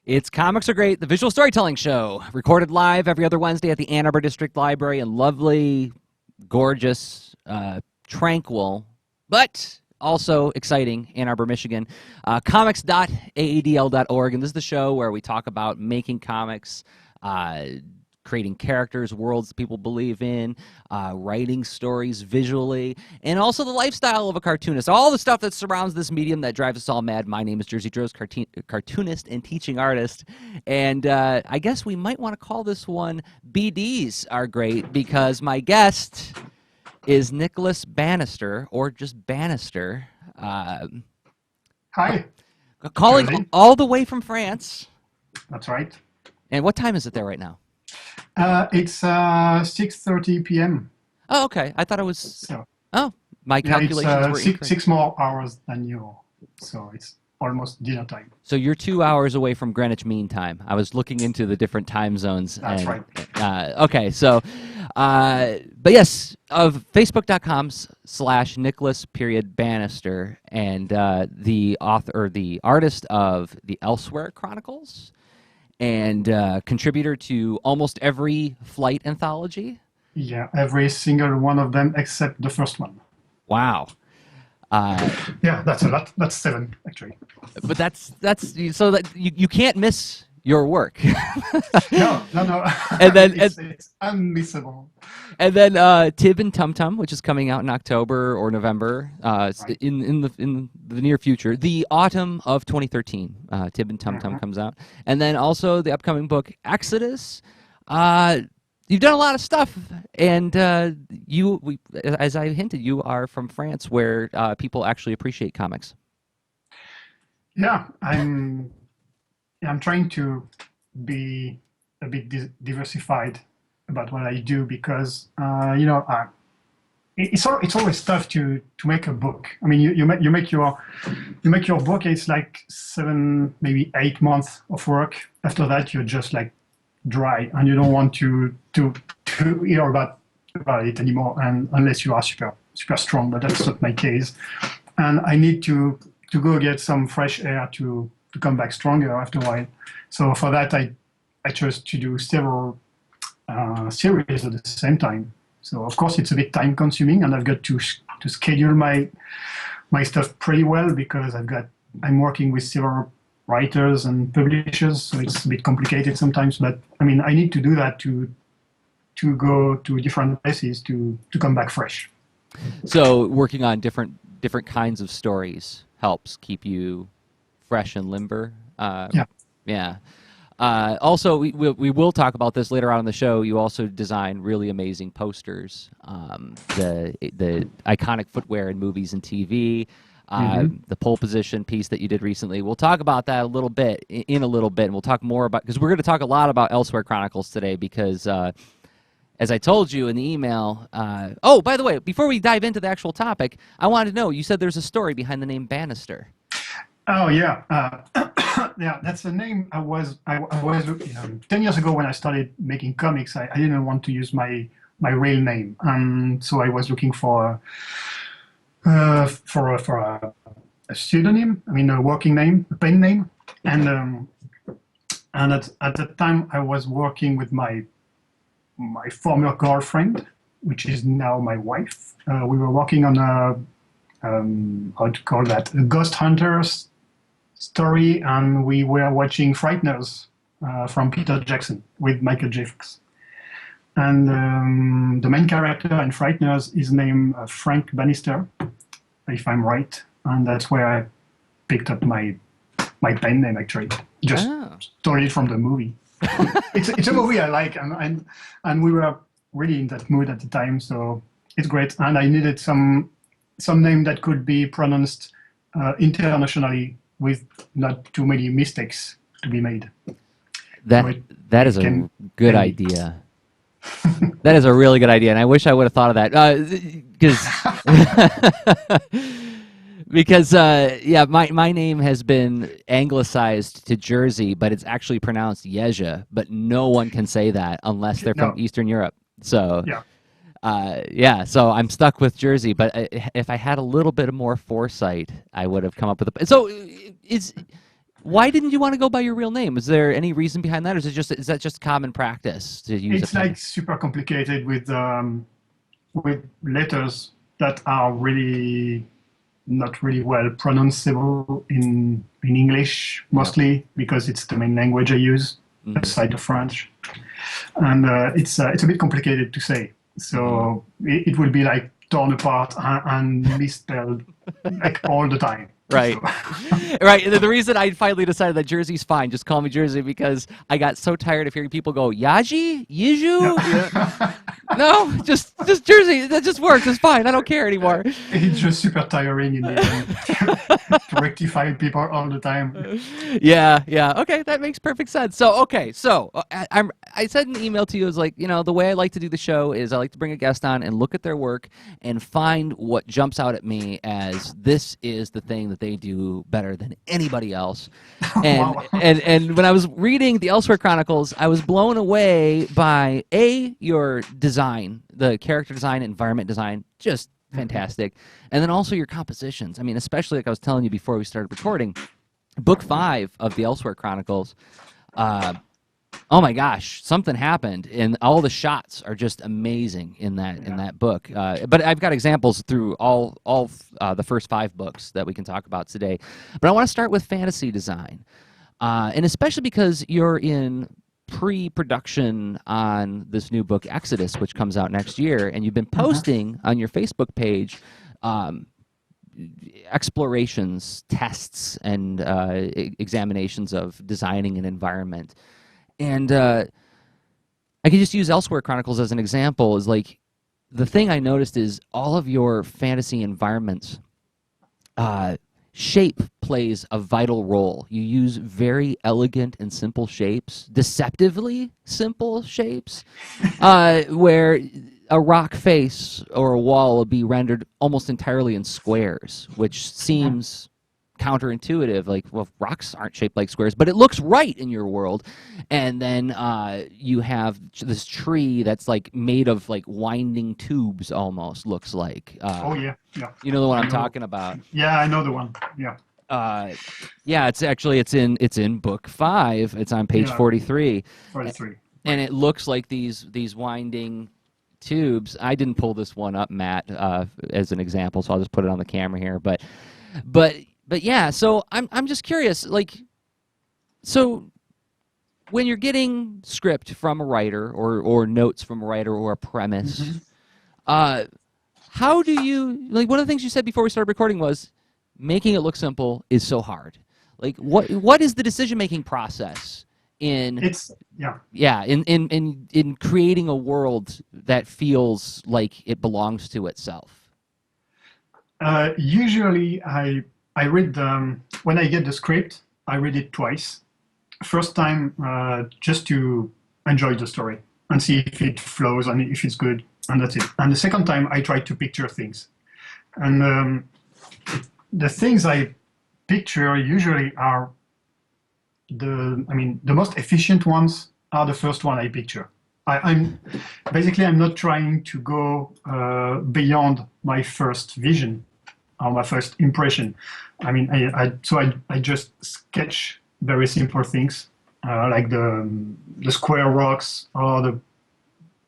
It's Comics Are Great, the visual storytelling show, recorded live every other Wednesday at the Ann Arbor District Library in lovely, gorgeous, tranquil, but also exciting Ann Arbor, Michigan. Comics.aadl.org, and this is the show where we talk about making comics, creating characters, worlds that people believe in, writing stories visually, and also the lifestyle of a cartoonist. All the stuff that surrounds this medium that drives us all mad. My name is Jersey Droz, cartoonist and teaching artist. And I guess we might want to call this one BDs Are Great, because my guest is Nicholas Bannister, or just Bannister. Hi. Calling Jersey. all the way from France. That's right. And what time is it there right now? It's 6:30 p.m. Oh, okay. I thought it was... So Oh, my yeah, calculations were it's incorrect. six more hours than you. So it's almost dinner time. So you're 2 hours away from Greenwich Mean Time. I was looking into the different time zones. That's and, right. Okay, so, but yes, of Facebook.com/Nicholas_Bannister, and the author, or the artist of the Elsewhere Chronicles, and contributor to almost every Flight anthology. Yeah, every single one of them except the first one. Wow. Yeah, that's a lot. That's 7 actually. But that's so that you can't miss your work. No. And then it's unmissable. and then Tib and Tum Tum, which is coming out in October or November, Right. in the near future, the autumn of 2013. Tib and Tum Tum comes out, and then also the upcoming book Exodus. You've done a lot of stuff, and as I hinted, you are from France, where people actually appreciate comics. Yeah, I'm trying to be a bit diversified about what I do because it's always tough to make a book. I mean, you make your book. It's like 7, maybe 8 months of work. After that, you're just like dry, and you don't want to hear about it anymore. And unless you are super strong, but that's not my case. And I need to go get some fresh air to come back stronger after a while. So for that, I chose to do several series at the same time. So of course it's a bit time consuming, and I've got to schedule my stuff pretty well because I'm working with several writers and publishers, so it's a bit complicated sometimes. But I mean, I need to do that to go to different places to come back fresh. So working on different kinds of stories helps keep you fresh and limber. Yeah. Yeah. Also, we will talk about this later on in the show. You also design really amazing posters, the iconic footwear in movies and TV, the pole position piece that you did recently. We'll talk about that a little bit in a little bit, and we'll talk more about, because we're going to talk a lot about Elsewhere Chronicles today, because as I told you in the email, oh, by the way, before we dive into the actual topic, I wanted to know, you said there's a story behind the name Bannister. Oh yeah, yeah. That's the name. I was 10 years ago when I started making comics. I didn't want to use my real name, so I was looking for a pseudonym. I mean, a working name, a pen name, and at that time I was working with my former girlfriend, which is now my wife. We were working on a how to call that, a Ghost Hunters story, and we were watching Frighteners from Peter Jackson with Michael J. Fox. And the main character in Frighteners is named Frank Bannister, if I'm right, and that's where I picked up my pen name, actually. Just stole it from the movie. It's a movie I like, and we were really in that mood at the time, so it's great. And I needed some name that could be pronounced internationally with not too many mistakes to be made. That is a good idea. That is a really good idea, and I wish I would have thought of that. Because yeah, my name has been anglicized to Jersey, but it's actually pronounced Yeja, but no one can say that unless they're from Eastern Europe. So Yeah. Yeah, so I'm stuck with Jersey, but if I had a little bit more foresight, I would have come up with a... So Why didn't you want to go by your real name? Is there any reason behind that, or is that just common practice to use It's a pen? like super complicated with letters that are really not really well pronounceable in English, Yeah. mostly because it's the main language I use Hmm. aside of French, and it's a bit complicated to say. Hmm. So it will be like torn apart and misspelled like all the time. Right. So Right. And the reason I finally decided that Jersey's fine, just call me Jersey, because I got so tired of hearing people go Yaji, Yiju. You know? yeah. No, just Jersey. That just works. It's fine. I don't care anymore. It's just super tiring in the end to rectify people all the time. Yeah, yeah. Okay, that makes perfect sense. So, okay, so I sent an email to you. It was like, the way I like to do the show is I like to bring a guest on and look at their work and find what jumps out at me as this is the thing that they do better than anybody else. And Wow. and when I was reading the Elsewhere Chronicles, I was blown away by your design, the character design, environment design, just fantastic. And then also your compositions. I mean, especially like I was telling you before we started recording, book 5 of the Elsewhere Chronicles. Oh my gosh, something happened, and all the shots are just amazing in that book. But I've got examples through all the first 5 books that we can talk about today. But I want to start with fantasy design, and especially because you're in pre-production on this new book Exodus, which comes out next year, and you've been posting on your Facebook page explorations, tests, and examinations of designing an environment. And I could just use Elsewhere Chronicles as an example. Is like the thing I noticed is all of your fantasy environments, shape plays a vital role. You use very elegant and simple shapes, deceptively simple shapes, where a rock face or a wall will be rendered almost entirely in squares, which seems counterintuitive. Like, well, rocks aren't shaped like squares, but it looks right in your world. And then you have this tree that's like made of like winding tubes, almost looks like. Oh yeah, yeah. You know the one I I'm know. talking about. Yeah, I know the one. Yeah, Yeah, it's in book 5. It's on page yeah. 43, 43. and it looks like these winding tubes. I didn't pull this one up, Matt, as an example, so I'll just put it on the camera here. But yeah. So I'm just curious, like, so when you're getting script from a writer or notes from a writer or a premise, how do you, like, one of the things you said before we started recording was making it look simple is so hard. Like, what is the decision making process in It's yeah. in creating a world that feels like it belongs to itself? Usually, I read when I get the script, I read it twice. First time, just to enjoy the story and see if it flows and if it's good, and that's it. And the second time, I try to picture things. And the things I picture usually are the most efficient ones are the first one I picture. I'm basically I'm not trying to go beyond my first vision or my first impression. I mean, I just sketch very simple things like the square rocks or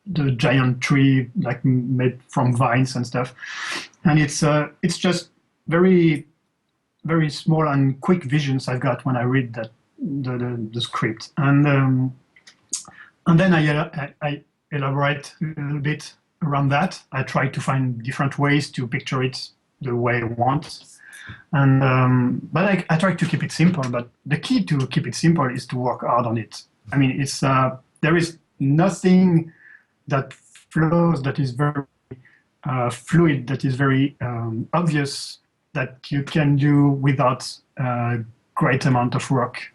the giant tree like made from vines and stuff, and it's just very small and quick visions I've got when I read that the script, and then I elaborate a little bit around that. I try to find different ways to picture it the way I want, and but I try to keep it simple. But the key to keep it simple is to work hard on it. I mean, it's there is nothing that flows that is very fluid, that is very obvious, that you can do without a great amount of work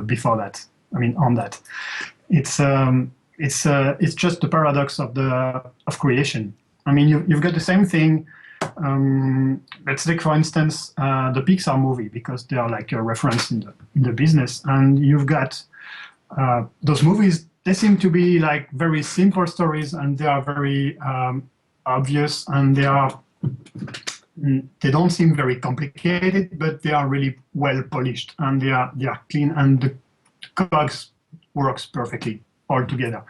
before that. I mean, on that, it's just the paradox of creation. I mean, you've got the same thing. Let's take, for instance, the Pixar movie, because they are like a reference in the business, and you've got those movies. They seem to be like very simple stories, and they are very obvious, and they don't seem very complicated, but they are really well polished and they are clean, and the cogs works perfectly all together.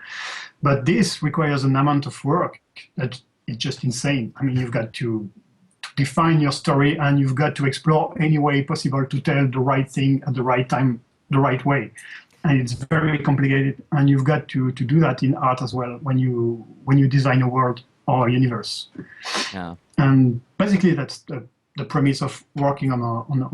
But this requires an amount of work that is just insane. I mean, you've got to define your story, and you've got to explore any way possible to tell the right thing at the right time, the right way. And it's very complicated, and you've got to do that in art as well when you design a world or a universe. Yeah. And basically, that's the premise of working on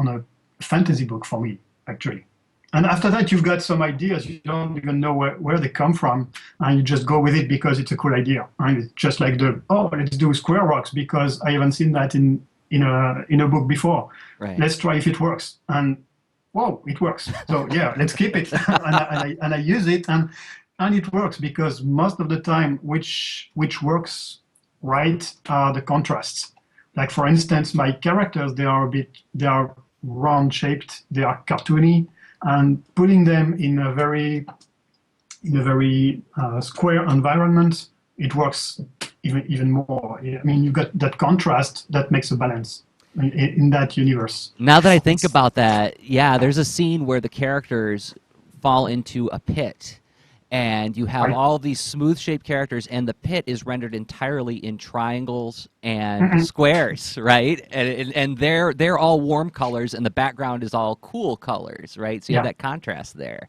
a fantasy book for me, actually. And after that, you've got some ideas. You don't even know where they come from, and you just go with it because it's a cool idea. And it's just like let's do square rocks because I haven't seen that in a book before. Right. Let's try if it works. And whoa, it works. So yeah, let's keep it. and I use it, and it works because most of the time, which works right are the contrasts. Like for instance, my characters, they are round shaped, they are cartoony, and putting them in a very square environment, it works even more. I mean, you got that contrast that makes a balance in that universe. Now that I think about that, yeah, there's a scene where the characters fall into a pit, and you have Right. all these smooth-shaped characters, and the pit is rendered entirely in triangles and squares, right? And they're all warm colors, and the background is all cool colors, right? So you have Yeah. that contrast there.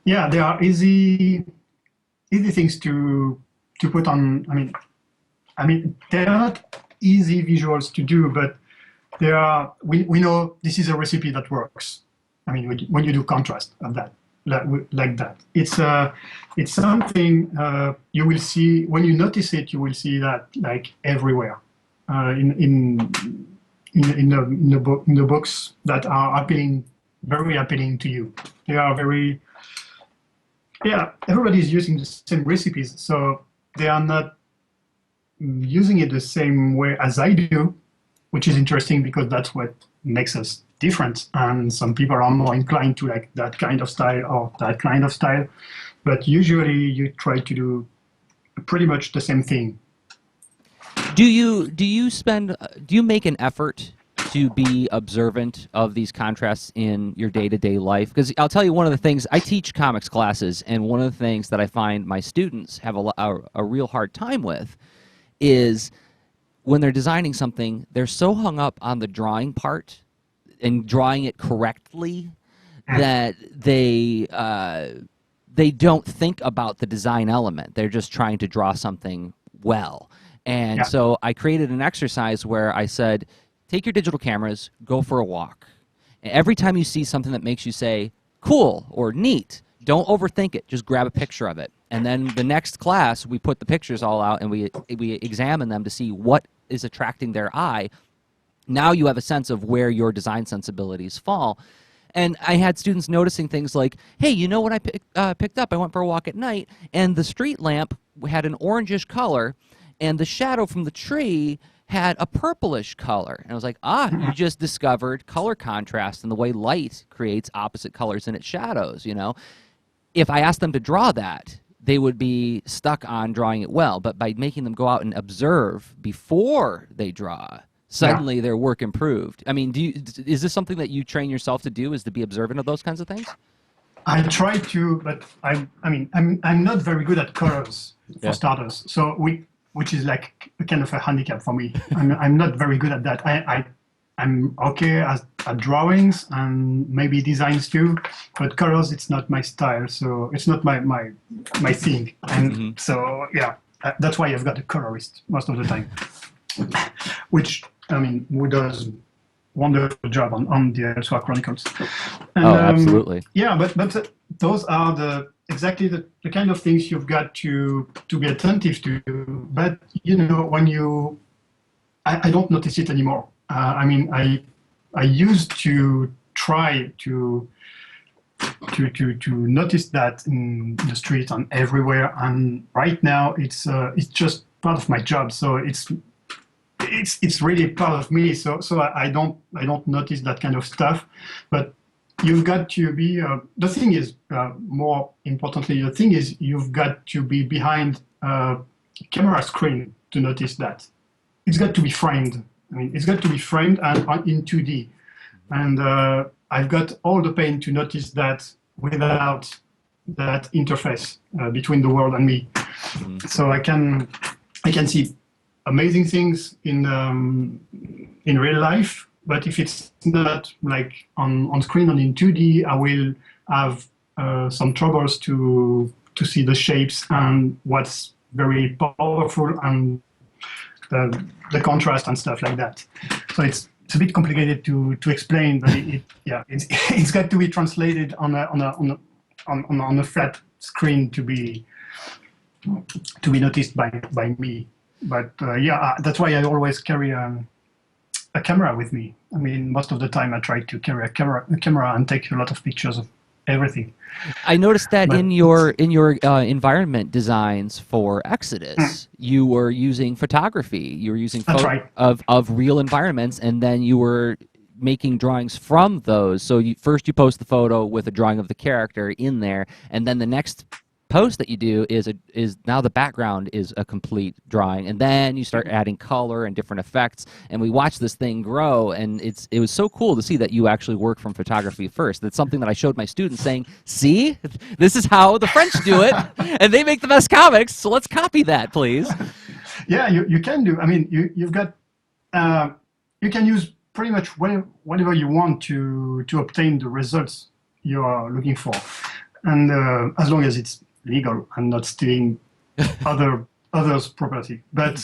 Yeah, they are easy things to put on. I mean, they're not easy visuals to do, but they are. We know this is a recipe that works. I mean, when you do contrast of that, like that, it's something you will see when you notice it. You will see that like everywhere in the books that are very appealing to you. They are very. Yeah, everybody is using the same recipes, so they are not using it the same way as I do, which is interesting because that's what makes us different. And some people are more inclined to like that kind of style or that kind of style, but usually you try to do pretty much the same thing. Do you make an effort to be observant of these contrasts in your day-to-day life? Because I'll tell you, one of the things, I teach comics classes, and one of the things that I find my students have a real hard time with is when they're designing something, they're so hung up on the drawing part and drawing it correctly that they don't think about the design element. They're just trying to draw something well. And Yeah. so I created an exercise where I said, take your digital cameras, go for a walk. And every time you see something that makes you say, cool or neat, don't overthink it. Just grab a picture of it. And then the next class, we put the pictures all out and we examine them to see what is attracting their eye. Now you have a sense of where your design sensibilities fall. And I had students noticing things like, hey, you know what I picked up? I went for a walk at night, and the street lamp had an orangish color, and the shadow from the tree had a purplish color. And I was like, you just discovered color contrast and the way light creates opposite colors in its shadows, you know? If I asked them to draw that, they would be stuck on drawing it well. But by making them go out and observe before they draw, suddenly their work improved. I mean, is this something that you train yourself to do, is to be observant of those kinds of things? I try to, but I'm not very good at colors for starters. So which is like a kind of a handicap for me. I'm not very good at that. I'm okay at drawings and maybe designs too, but colors, it's not my style. So it's not my thing. And so, yeah, that's why I've got a colorist most of the time, which, I mean, who does wonderful job on the Elsewhere Chronicles. And, Absolutely. Yeah, but those are exactly the kind of things you've got to be attentive to. But you know, when I don't notice it anymore. I mean, I used to try to notice that in the street and everywhere, and right now it's just part of my job. So it's really part of me. So I don't notice that kind of stuff, but you've got to be. The thing is, more importantly, the thing is you've got to be behind a camera screen to notice that. It's got to be framed. I mean, it's got to be framed and in 2D. And I've got all the pain to notice that without that interface between the world and me. So I can see amazing things in real life, but if it's not like on screen and in 2D, I will have some troubles to see the shapes and what's very powerful and the contrast and stuff like that. So it's a bit complicated to explain, but it's got to be translated on a flat screen to be noticed by me. But that's why I always carry a camera with me. I mean, most of the time I try to carry a camera and take a lot of pictures of everything. I noticed that in your environment designs for Exodus, you were using photography. You were using of real environments, and then you were making drawings from those. So first you post the photo with a drawing of the character in there, and then the next post that you do is now the background is a complete drawing, and then you start adding color and different effects, and we watched this thing grow, and it was so cool to see that you actually work from photography first. That's something that I showed my students, saying, see, this is how the French do it, and they make the best comics, so let's copy that, please. Yeah, you can do. I mean, you've got you can use pretty much whatever you want to obtain the results you are looking for, and as long as it's legal and not stealing others' property. But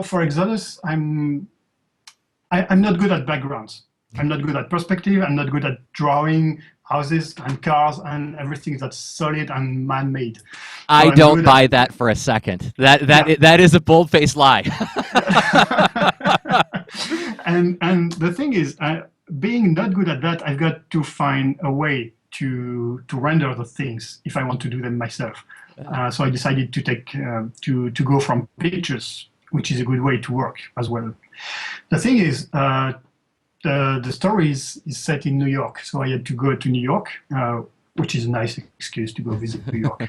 for Exodus, I'm not good at backgrounds. I'm not good at perspective. I'm not good at drawing houses and cars and everything that's solid and man-made. So I don't buy that for a second. That is a bold-faced lie. and the thing is, being not good at that, I've got to find a way to render the things if I want to do them myself. So I decided to take to go from pictures, which is a good way to work as well. The thing is, the story is set in New York, so I had to go to New York, which is a nice excuse to go visit New York,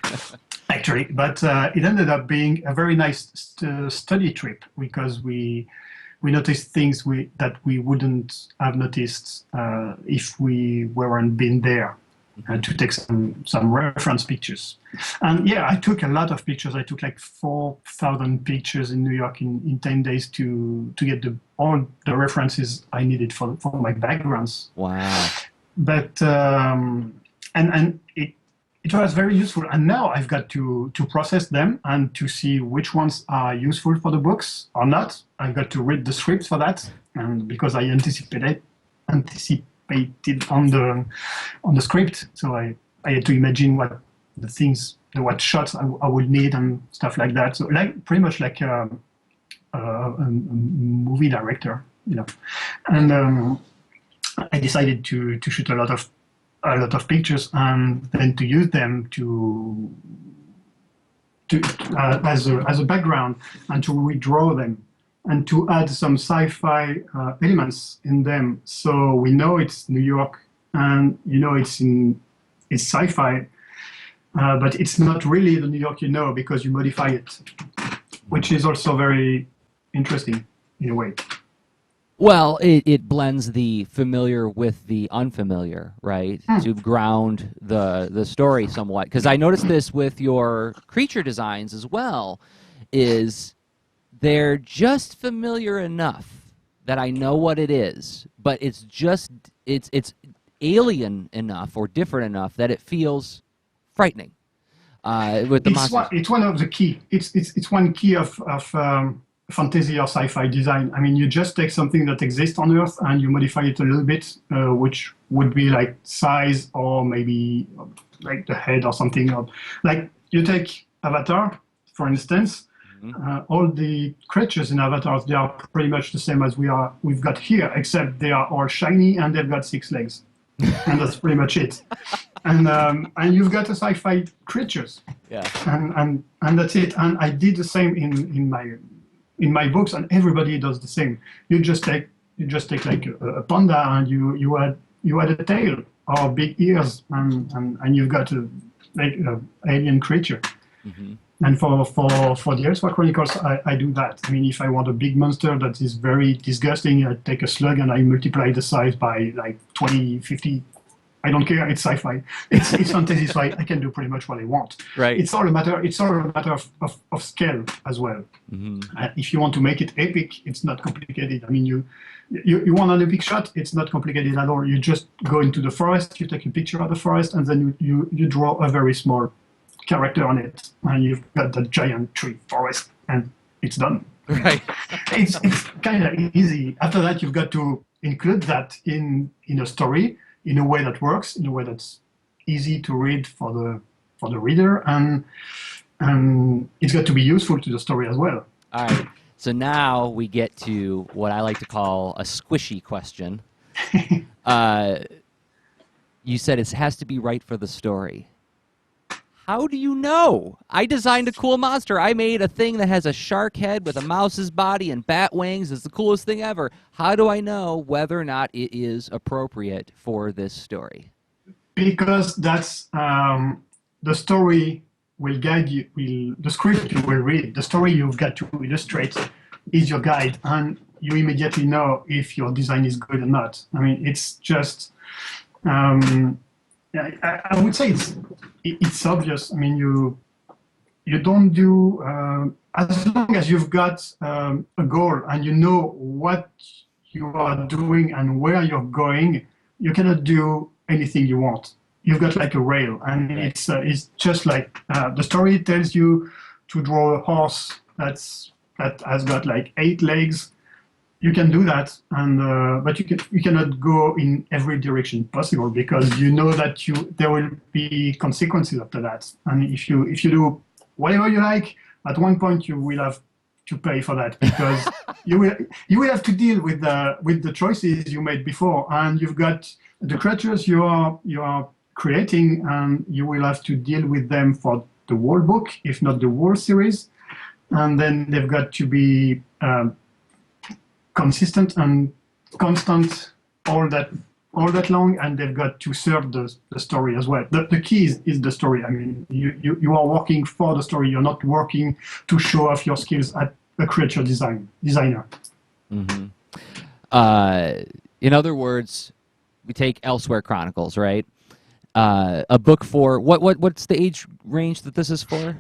actually. But it ended up being a very nice study trip, because we noticed things that we wouldn't have noticed if we weren't been there. To take some reference pictures. And yeah, I took a lot of pictures. I took like 4,000 pictures in New York in 10 days to get all the references I needed for my backgrounds. Wow. But and it was very useful. And now I've got to process them and to see which ones are useful for the books or not. I've got to read the scripts for that, and because I anticipated on the script, so I had to imagine what shots I would need and stuff like that. So pretty much like a movie director, you know. And I decided to shoot a lot of pictures and then to use them as a background and to redraw them, and to add some sci-fi elements in them. So we know it's New York, and it's sci-fi, but it's not really the New York because you modify it, which is also very interesting in a way. Well, it blends the familiar with the unfamiliar, right? To ground the story somewhat. Because I noticed this with your creature designs as well, is they're just familiar enough that I know what it is, but it's alien enough or different enough that it feels frightening. With the monsters. It's one of the key. It's one key of fantasy or sci-fi design. I mean, you just take something that exists on Earth and you modify it a little bit, which would be like size or maybe like the head or something. Or, like you take Avatar, for instance. All the creatures in Avatars, they are pretty much the same as we've got here, except they are all shiny and they've got 6 legs, and that's pretty much it. And you've got a sci-fi creatures, and that's it. And I did the same in my books, and everybody does the same. You just take like a panda, and you add a tail or big ears, and you've got a alien creature. And for the Elsewhere Chronicles, I do that. I mean, if I want a big monster that is very disgusting, I take a slug and I multiply the size by like 20, 50. I don't care. It's sci-fi. It's fantasy, so I can do pretty much what I want. Right. It's all a matter. It's all a matter of scale as well. If you want to make it epic, it's not complicated. I mean, you want an epic shot. It's not complicated at all. You just go into the forest. You take a picture of the forest, and then you draw a very small character on it, and you've got the giant tree forest, and it's done. Right. It's kind of easy. After that, you've got to include that in a story in a way that works, in a way that's easy to read for the reader, and it's got to be useful to the story as well. All right. So now we get to what I like to call a squishy question. You said it has to be right for the story. How do you know? I designed a cool monster. I made a thing that has a shark head with a mouse's body and bat wings. It's the coolest thing ever. How do I know whether or not it is appropriate for this story? Because that's the story will guide you. The script you will read, the story you've got to illustrate is your guide, and you immediately know if your design is good or not. I mean, it's just. I would say it's obvious. I mean, you don't do as long as you've got a goal and you know what you are doing and where you're going. You cannot do anything you want. You've got like a rail, and it's just like the story tells you to draw a horse that has got like 8 legs. You can do that, and but you cannot go in every direction possible, because you know that there will be consequences after that. And if you do whatever you like, at one point you will have to pay for that, because you will have to deal with the choices you made before, and you've got the creatures you are creating, and you will have to deal with them for the whole book, if not the whole series, and then they've got to be consistent and constant all that long, and they've got to serve the story as well. The key is the story. I mean, you are working for the story. You're not working to show off your skills at a creature designer. Mm-hmm. In other words, we take Elsewhere Chronicles, right? A book for what's the age range that this is for?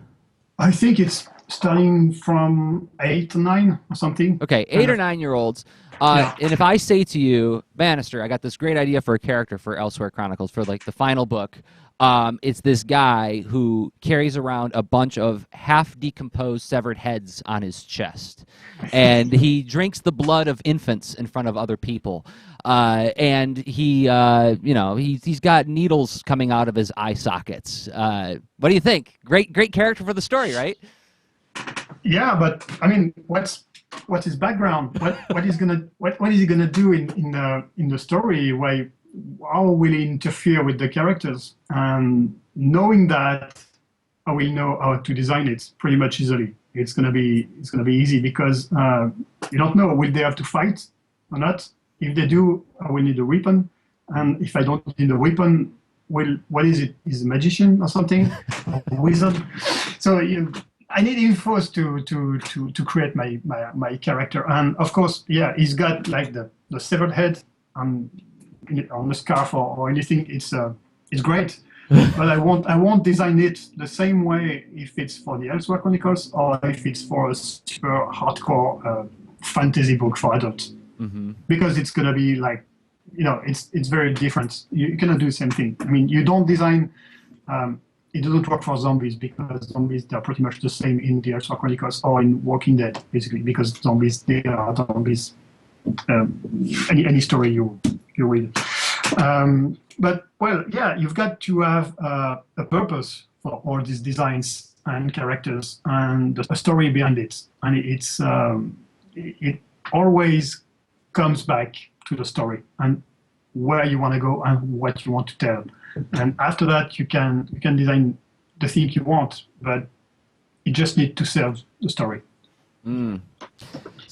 I think it's starting from 8 or 9 or something. Okay, 8 or 9-year-olds. And if I say to you, Bannister, I got this great idea for a character for Elsewhere Chronicles for like the final book. It's this guy who carries around a bunch of half-decomposed severed heads on his chest, and he drinks the blood of infants in front of other people. And he's got needles coming out of his eye sockets. What do you think? Great character for the story, right? Yeah, but I mean, what's his background? What is he gonna do in the story? How will he interfere with the characters? And knowing that, I will know how to design it pretty much easily. It's gonna be easy, because you don't know, will they have to fight or not? If they do, I will need a weapon, and if I don't need a weapon, what is it? Is a magician or something? A wizard? So I need info to create my character, and of course, yeah, he's got like the severed head on the scarf or anything. It's great, but I won't design it the same way if it's for the Elsewhere Chronicles or if it's for a super hardcore fantasy book for adults, because it's gonna be like, it's very different. You cannot do the same thing. I mean, you don't design. It doesn't work for zombies, because zombies, they're pretty much the same in the Elsewhere Chronicles or in Walking Dead, basically, because they are zombies. Any story you read. But, well, yeah, you've got to have a purpose for all these designs and characters and a story behind it. And it always comes back to the story and where you want to go and what you want to tell. And after that, you can design the thing you want, but you just need to serve the story.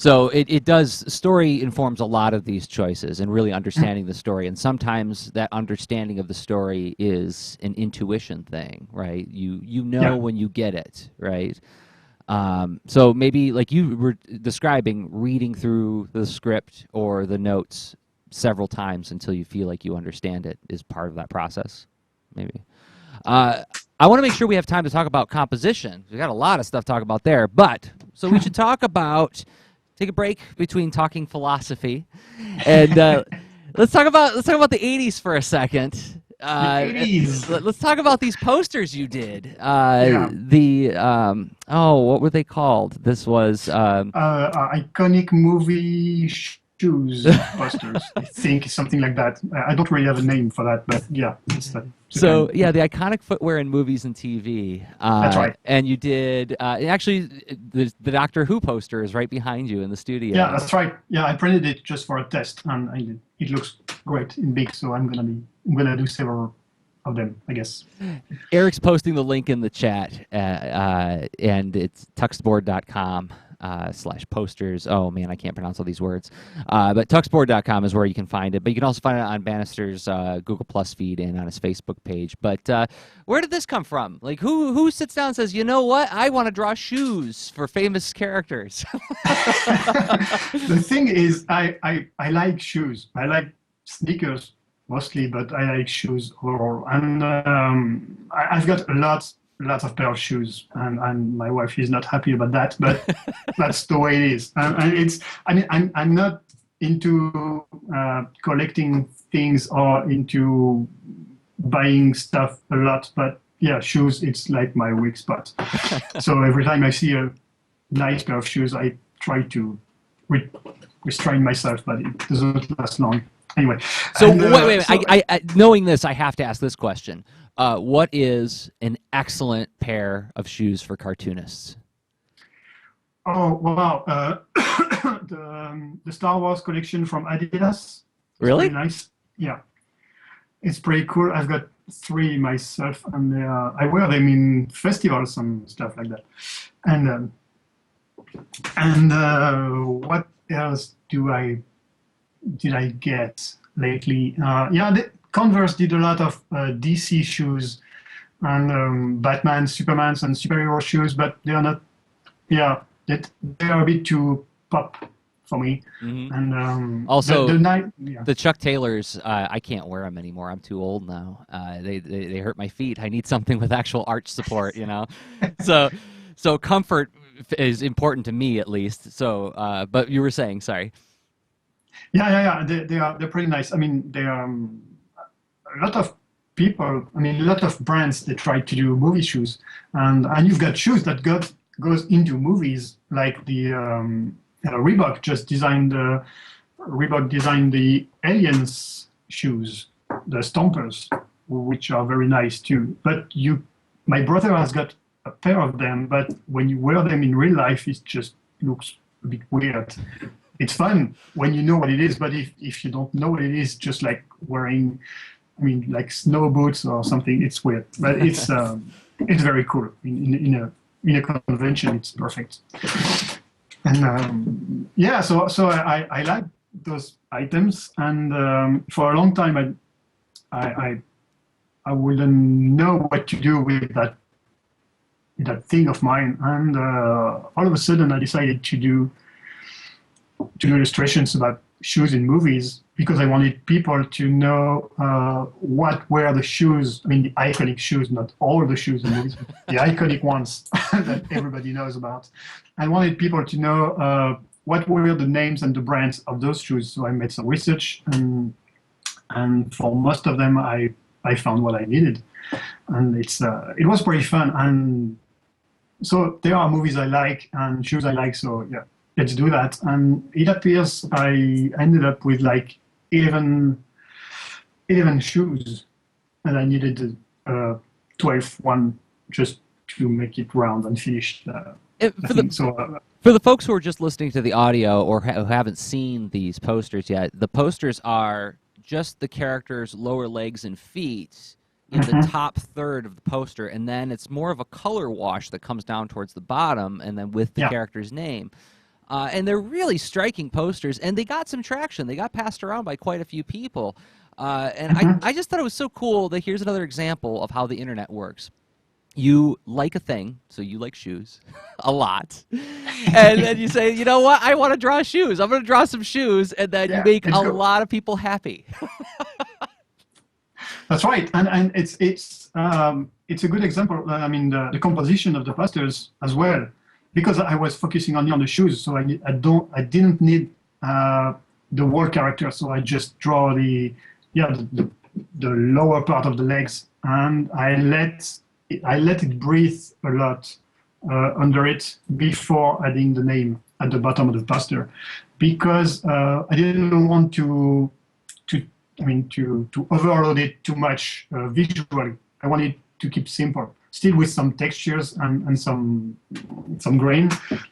So it does, story informs a lot of these choices and really understanding the story. And sometimes that understanding of the story is an intuition thing, right? You know Yeah. when you get it, right? So maybe like you were describing, reading through the script or the notes several times until you feel like you understand it is part of that process, maybe. I want to make sure we have time to talk about composition. We got a lot of stuff to talk about there, but so we should talk about, take a break between talking philosophy, and let's talk about the '80s for a second. The 80s. Let's talk about these posters you did. Yeah. What were they called? This was Iconic movie shoes posters. I think something like that. I don't really have a name for that, but yeah, it's that. So yeah, the iconic footwear in movies and TV. That's right. And you did actually the Doctor Who poster is right behind you in the studio. Yeah, that's right. Yeah, I printed it just for a test, and it looks great in big. So I'm gonna do several of them, I guess. Eric's posting the link in the chat, and it's tuxboard.com/posters. Oh man, I can't pronounce all these words. But tuxboard.com is where you can find it. But you can also find it on Bannister's Google Plus feed and on his Facebook page. But where did this come from? Like, who sits down and says, you know what, I want to draw shoes for famous characters? The thing is, I like shoes. I like sneakers mostly, but I like shoes overall. And I've got lots of pair of shoes, and my wife is not happy about that, but that's the way it is. And I'm not into collecting things or into buying stuff a lot, but yeah, shoes, it's like my weak spot. So every time I see a nice pair of shoes, I try to restrain myself, but it doesn't last long. Anyway. So wait. I knowing this, I have to ask this question. What is an excellent pair of shoes for cartoonists? Oh, wow. The Star Wars collection from Adidas. Really? Very nice. Yeah. It's pretty cool. I've got 3 myself, and I wear them in festivals and stuff like that. And what else did I get lately? Converse did a lot of DC shoes and Batman, Superman, and superhero shoes, but they are not. Yeah, they are a bit too pop for me. Mm-hmm. And also, the Chuck Taylors, I can't wear them anymore. I'm too old now. They hurt my feet. I need something with actual arch support, you know. So comfort is important to me, at least. So, but you were saying, sorry. Yeah. They're pretty nice. I mean, they are a lot of people. I mean, a lot of brands. They try to do movie shoes, and you've got shoes that goes into movies, like the Reebok just designed the Aliens shoes, the Stompers, which are very nice too. But my brother has got a pair of them, but when you wear them in real life, it just looks a bit weird. It's fun when you know what it is, but if you don't know what it is, just like wearing, I mean, like snow boots or something, it's weird. But it's very cool. In a convention, it's perfect. And so I like those items, and for a long time I wouldn't know what to do with that thing of mine, and all of a sudden I decided to do illustrations about shoes in movies, because I wanted people to know what were the shoes. I mean, the iconic shoes, not all the shoes in movies, but the iconic ones that everybody knows about. I wanted people to know what were the names and the brands of those shoes. So I made some research, and for most of them, I found what I needed, and it was pretty fun. And so there are movies I like and shoes I like. So yeah, let's do that. And it appears I ended up with like 11 shoes, and I needed a 12th one just to make it round and finish the thing. For the folks who are just listening to the audio or who haven't seen these posters yet, the posters are just the characters' lower legs and feet in the top third of the poster, and then it's more of a color wash that comes down towards the bottom, and then with the character's name. And they're really striking posters, and they got some traction. They got passed around by quite a few people. And I just thought it was so cool that here's another example of how the internet works. You like a thing, so you like shoes a lot. And then you say, you know what, I want to draw shoes. I'm going to draw some shoes. And then you make a lot of people happy. That's right. And it's a good example. I mean, the composition of the posters as well, because I was focusing only on the shoes. So I didn't need the wall character. So I just draw the lower part of the legs, and I let it breathe a lot under it before adding the name at the bottom of the poster, because I didn't want to overload it too much visually. I wanted to keep simple, still with some textures and some grain,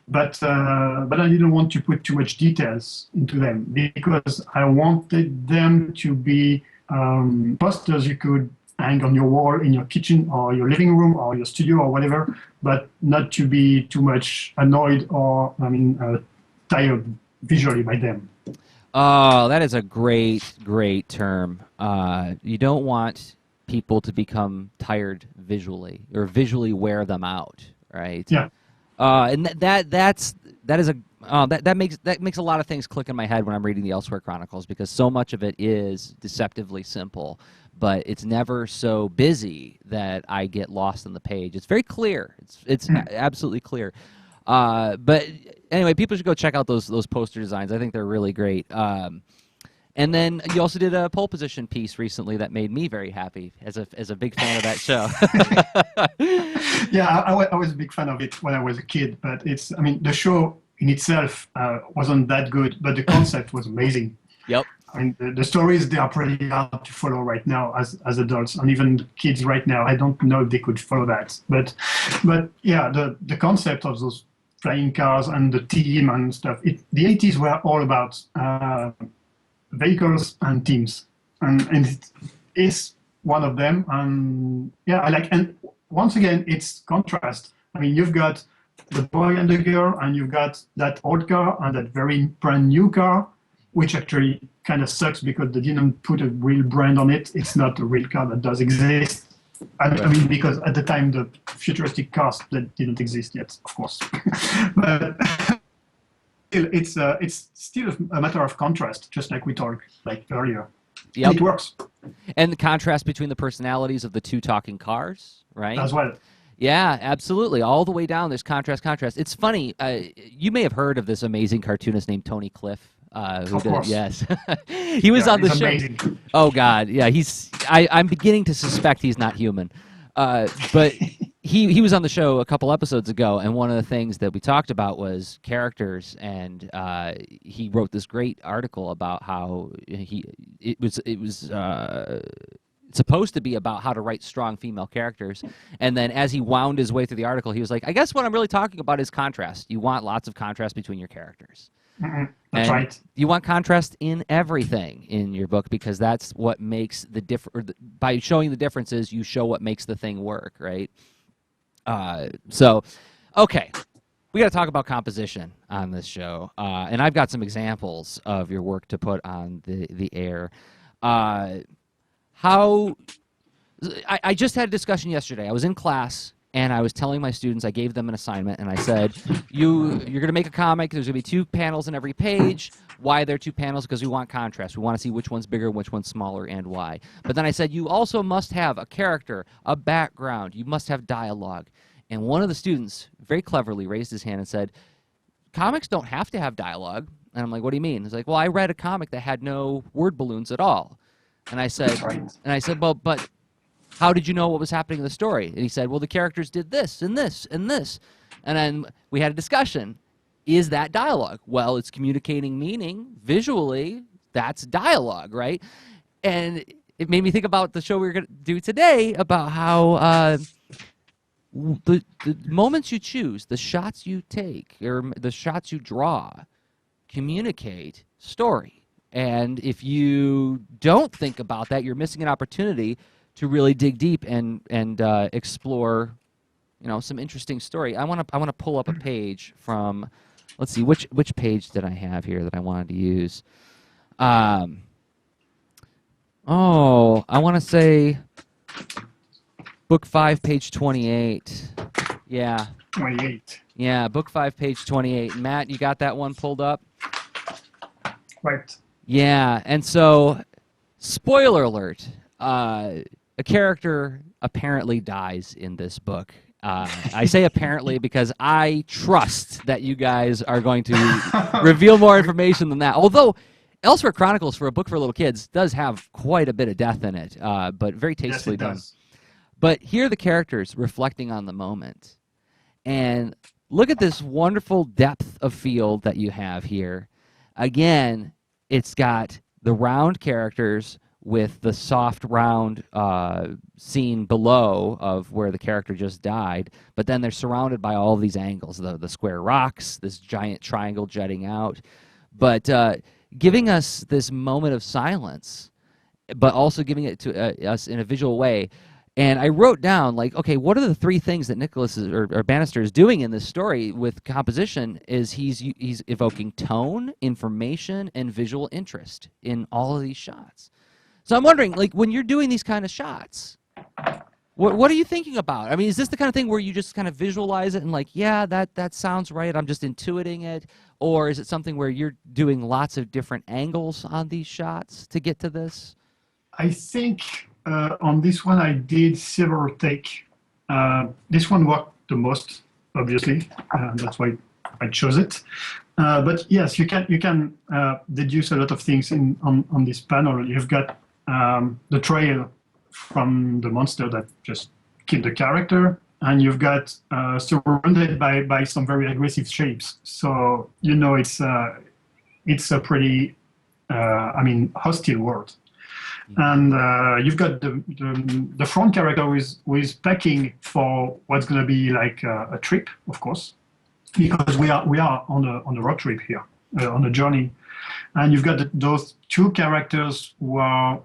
but I didn't want to put too much details into them, because I wanted them to be posters you could hang on your wall in your kitchen or your living room or your studio or whatever, but not to be too much annoyed or tired visually by them. Oh, that is a great term. You don't want people to become tired visually or visually wear them out, right? Yeah. And that makes a lot of things click in my head when I'm reading the Elsewhere Chronicles, because so much of it is deceptively simple, but it's never so busy that I get lost on the page. It's very clear. It's absolutely clear. But anyway, people should go check out those poster designs. I think they're really great. And then you also did a pole position piece recently that made me very happy as a big fan of that show. Yeah, I was a big fan of it when I was a kid, but the show in itself wasn't that good, but the concept was amazing. Yep. I mean, the stories, they are pretty hard to follow right now as adults, and even kids right now, I don't know if they could follow that. But yeah, the concept of those flying cars and the team and stuff, the 80s were all about vehicles and teams, and it is one of them. And yeah, and once again, it's contrast. I mean, you've got the boy and the girl, and you've got that old car and that very brand new car, which actually kind of sucks because they didn't put a real brand on it. It's not a real car that does exist. I mean, because at the time, the futuristic cars that didn't exist yet, of course. But it's still a matter of contrast, just like we talked earlier. Yep. It works. And the contrast between the personalities of the two talking cars, right? As well. Yeah, absolutely. All the way down, there's contrast. It's funny. You may have heard of this amazing cartoonist named Tony Cliff. Of course. Yes. He was on the show. Amazing. Oh, God. Yeah, I'm beginning to suspect he's not human. But he was on the show a couple episodes ago, and one of the things that we talked about was characters, and he wrote this great article about how it was supposed to be about how to write strong female characters, and then as he wound his way through the article, he was like, I guess what I'm really talking about is contrast. You want lots of contrast between your characters. That's right. You want contrast in everything in your book, because that's what makes the by showing the differences, you show what makes the thing work, right? So, okay, we got to talk about composition on this show, and I've got some examples of your work to put on the air. I just had a discussion yesterday. I was in class, and I was telling my students, I gave them an assignment, and I said, you're going to make a comic. There's going to be 2 panels in every page. Why are there 2 panels? Because we want contrast. We want to see which one's bigger, which one's smaller, and why. But then I said, you also must have a character, a background. You must have dialogue. And one of the students very cleverly raised his hand and said, comics don't have to have dialogue. And I'm like, what do you mean? He's like, well, I read a comic that had no word balloons at all. And I said, well, but how did you know what was happening in the story? And he said, well, the characters did this and this and this. And then we had a discussion. Is that dialogue? Well, it's communicating meaning visually. That's dialogue, right? And it made me think about the show we were going to do today, about how the moments you choose, the shots you take, or the shots you draw, communicate story. And if you don't think about that, you're missing an opportunity to really dig deep and explore, some interesting story. I want to pull up a page from. let's see, which page did I have here that I wanted to use? Oh, I want to say book 5, page 28. Yeah. 28. Yeah, book 5, page 28. Matt, you got that one pulled up? Right. Yeah, and so, spoiler alert, a character apparently dies in this book. I say apparently because I trust that you guys are going to reveal more information than that. Although, Elsewhere Chronicles, for a book for little kids, does have quite a bit of death in it, but very tastefully done. Does. But here are the characters reflecting on the moment. And look at this wonderful depth of field that you have here. Again, it's got the round characters with the soft round scene below of where the character just died, but then they're surrounded by all these angles, the square rocks, this giant triangle jutting out, but giving us this moment of silence, but also giving it to us in a visual way. And I wrote down, like, okay, what are the 3 things that Nicholas or Bannister is doing in this story with composition? Is he's evoking tone, information, and visual interest in all of these shots. So I'm wondering, like, when you're doing these kind of shots, what are you thinking about? I mean, is this the kind of thing where you just kind of visualize it and like, yeah, that sounds right, I'm just intuiting it? Or is it something where you're doing lots of different angles on these shots to get to this? I think on this one I did several take. This one worked the most, obviously. That's why I chose it. But yes, you can deduce a lot of things on this panel. You've got the trail from the monster that just killed the character, and you've got surrounded by some very aggressive shapes. So you know it's a pretty hostile world. And you've got the front character who is packing for what's going to be like a trip, of course, because we are on a road trip here, on a journey, and you've got those 2 characters who are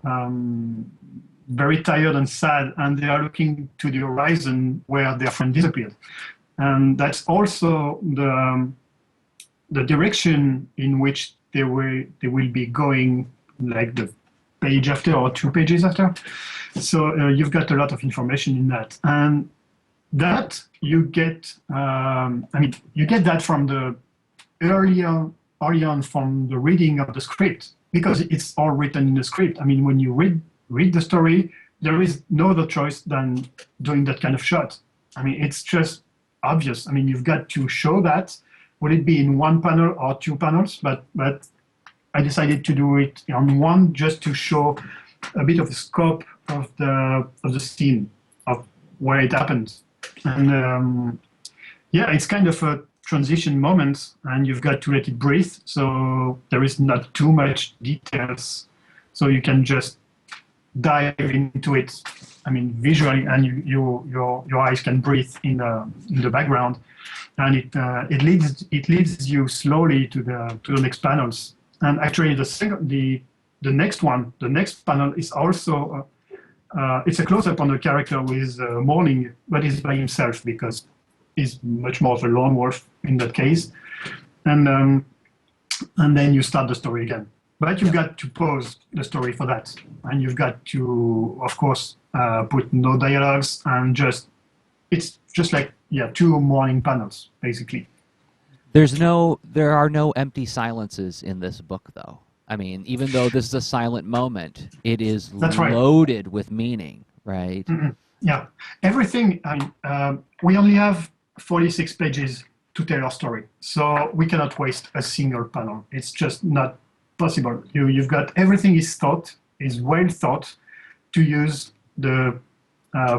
very tired and sad, and they are looking to the horizon where their friend disappeared, and that's also the direction in which they will be going, like the page after or 2 pages after. So you've got a lot of information in that, and that you get. You get that from the early on from the reading of the script, because it's all written in the script. I mean, when you read the story, there is no other choice than doing that kind of shot. I mean, it's just obvious. I mean, you've got to show that. Will it be in 1 panel or 2 panels? But I decided to do it on 1, just to show a bit of the scope of the scene, of where it happened. And it's kind of a transition moment, and you've got to let it breathe. So there is not too much details, so you can just dive into it. I mean, visually, and your eyes can breathe in the background, and it leads you slowly to the next panels. And actually, the next panel is also it's a close-up on the character who is mourning, but he's by himself because he's much more of a lone wolf in that case. And then you start the story again. But you've got to pause the story for that, and you've got to, of course, put no dialogues, and it's just like 2 mourning panels basically. There are no empty silences in this book, though. I mean, even though this is a silent moment, it is loaded with meaning, right? Mm-hmm. Yeah, everything. We only have 46 pages to tell our story, so we cannot waste a single panel. It's just not possible. You've got everything is well thought to use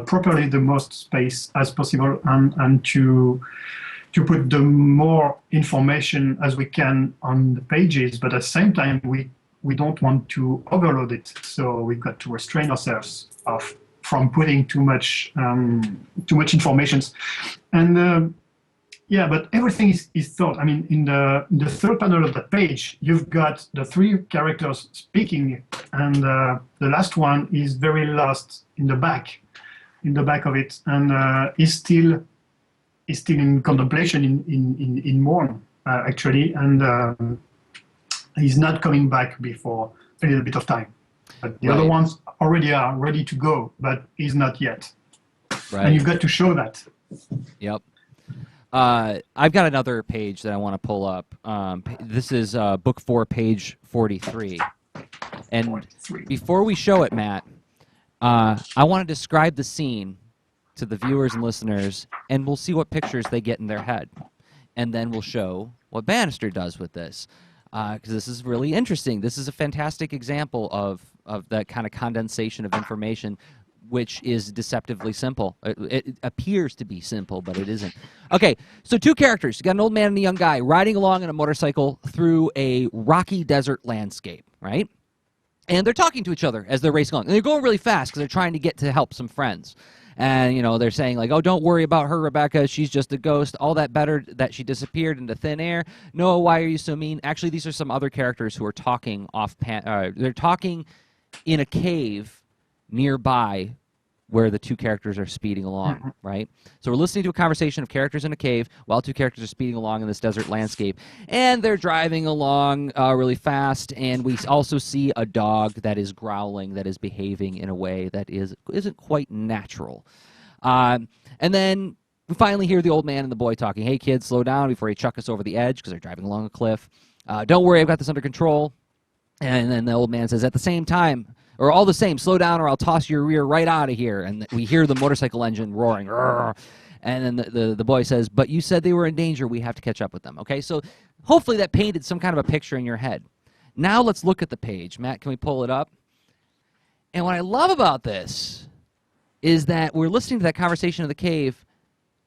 properly the most space as possible, and to put the more information as we can on the pages, but at the same time we don't want to overload it, so we've got to restrain ourselves from putting too much information. And but everything is thought. I mean, in the 3rd panel of that page, you've got the 3 characters speaking, and the last one is very lost in the back of it, and is still in contemplation, in mourn. actually, and he's not coming back before a little bit of time. But the other Right. ones already are ready to go, but he's not yet. And Right. you've got to show that. Yep. I've got another page that I want to pull up. This is book 4, page 43. And 43. before we show it, Matt, I want to describe the scene to the viewers and listeners, and we'll see what pictures they get in their head. And then we'll show what Bannister does with this, because this is really interesting. This is a fantastic example of that kind of condensation of information, which is deceptively simple. It appears to be simple, but it isn't. Okay, so 2 characters. You got an old man and a young guy riding along on a motorcycle through a rocky desert landscape, right? And they're talking to each other as they're racing along. And they're going really fast because they're trying to get to help some friends. And, you know, they're saying, like, oh, don't worry about her, Rebecca. She's just a ghost. All that better that she disappeared into thin air. No, why are you so mean? Actually, these are some other characters who are talking they're talking in a cave nearby where the 2 characters are speeding along, right? So we're listening to a conversation of characters in a cave while 2 characters are speeding along in this desert landscape. And they're driving along really fast, and we also see a dog that is growling, that is behaving in a way that isn't quite natural. And then we finally hear the old man and the boy talking. Hey, kids, slow down before you chuck us over the edge, because they're driving along a cliff. Don't worry, I've got this under control. And then the old man says, at the same time, or all the same, slow down or I'll toss your rear right out of here. And we hear the motorcycle engine roaring. Rrr. And then the boy says, but you said they were in danger. We have to catch up with them. Okay, so hopefully that painted some kind of a picture in your head. Now let's look at the page. Matt, can we pull it up? And what I love about this is that we're listening to that conversation in the cave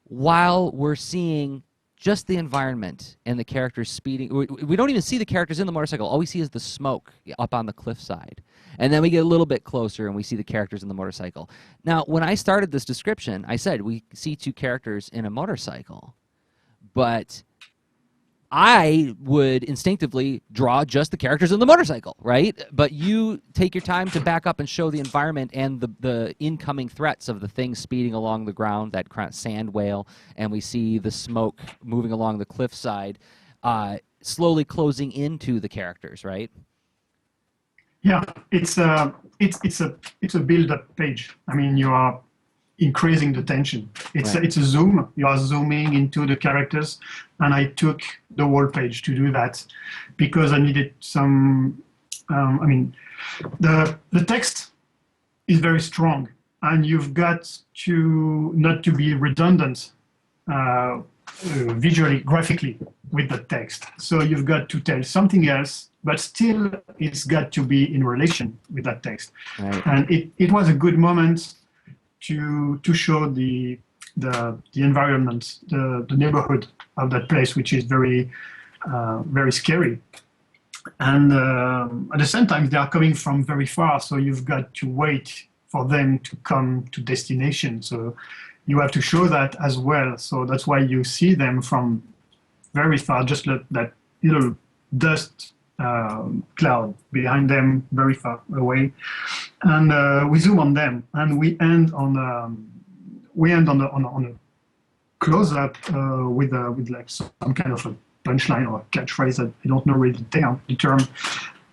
while we're seeing just the environment and the characters speeding. We don't even see the characters in the motorcycle. All we see is the smoke up on the cliffside. And then we get a little bit closer and we see the characters in the motorcycle. Now, when I started this description, I said we see 2 characters in a motorcycle. But I would instinctively draw just the characters in the motorcycle, right? But you take your time to back up and show the environment and the incoming threats of the things speeding along the ground, that sand whale, and we see the smoke moving along the cliffside, slowly closing into the characters, right? Yeah, it's a build-up page. I mean, you are increasing the tension. It's a zoom. You are zooming into the characters, and I took the whole page to do that because I needed some. I mean, the text is very strong, and you've got to not to be redundant visually, graphically with the text. So you've got to tell something else, but still it's got to be in relation with that text. Right. And it was a good moment to show the environment, the neighborhood of that place, which is very scary. And at the same time, they are coming from very far, so you've got to wait for them to come to destination. So you have to show that as well. So that's why you see them from very far, just that little dust cloud behind them, very far away, and we zoom on them, and we end on a close-up with like some kind of a punchline or a catchphrase. I don't know really the term.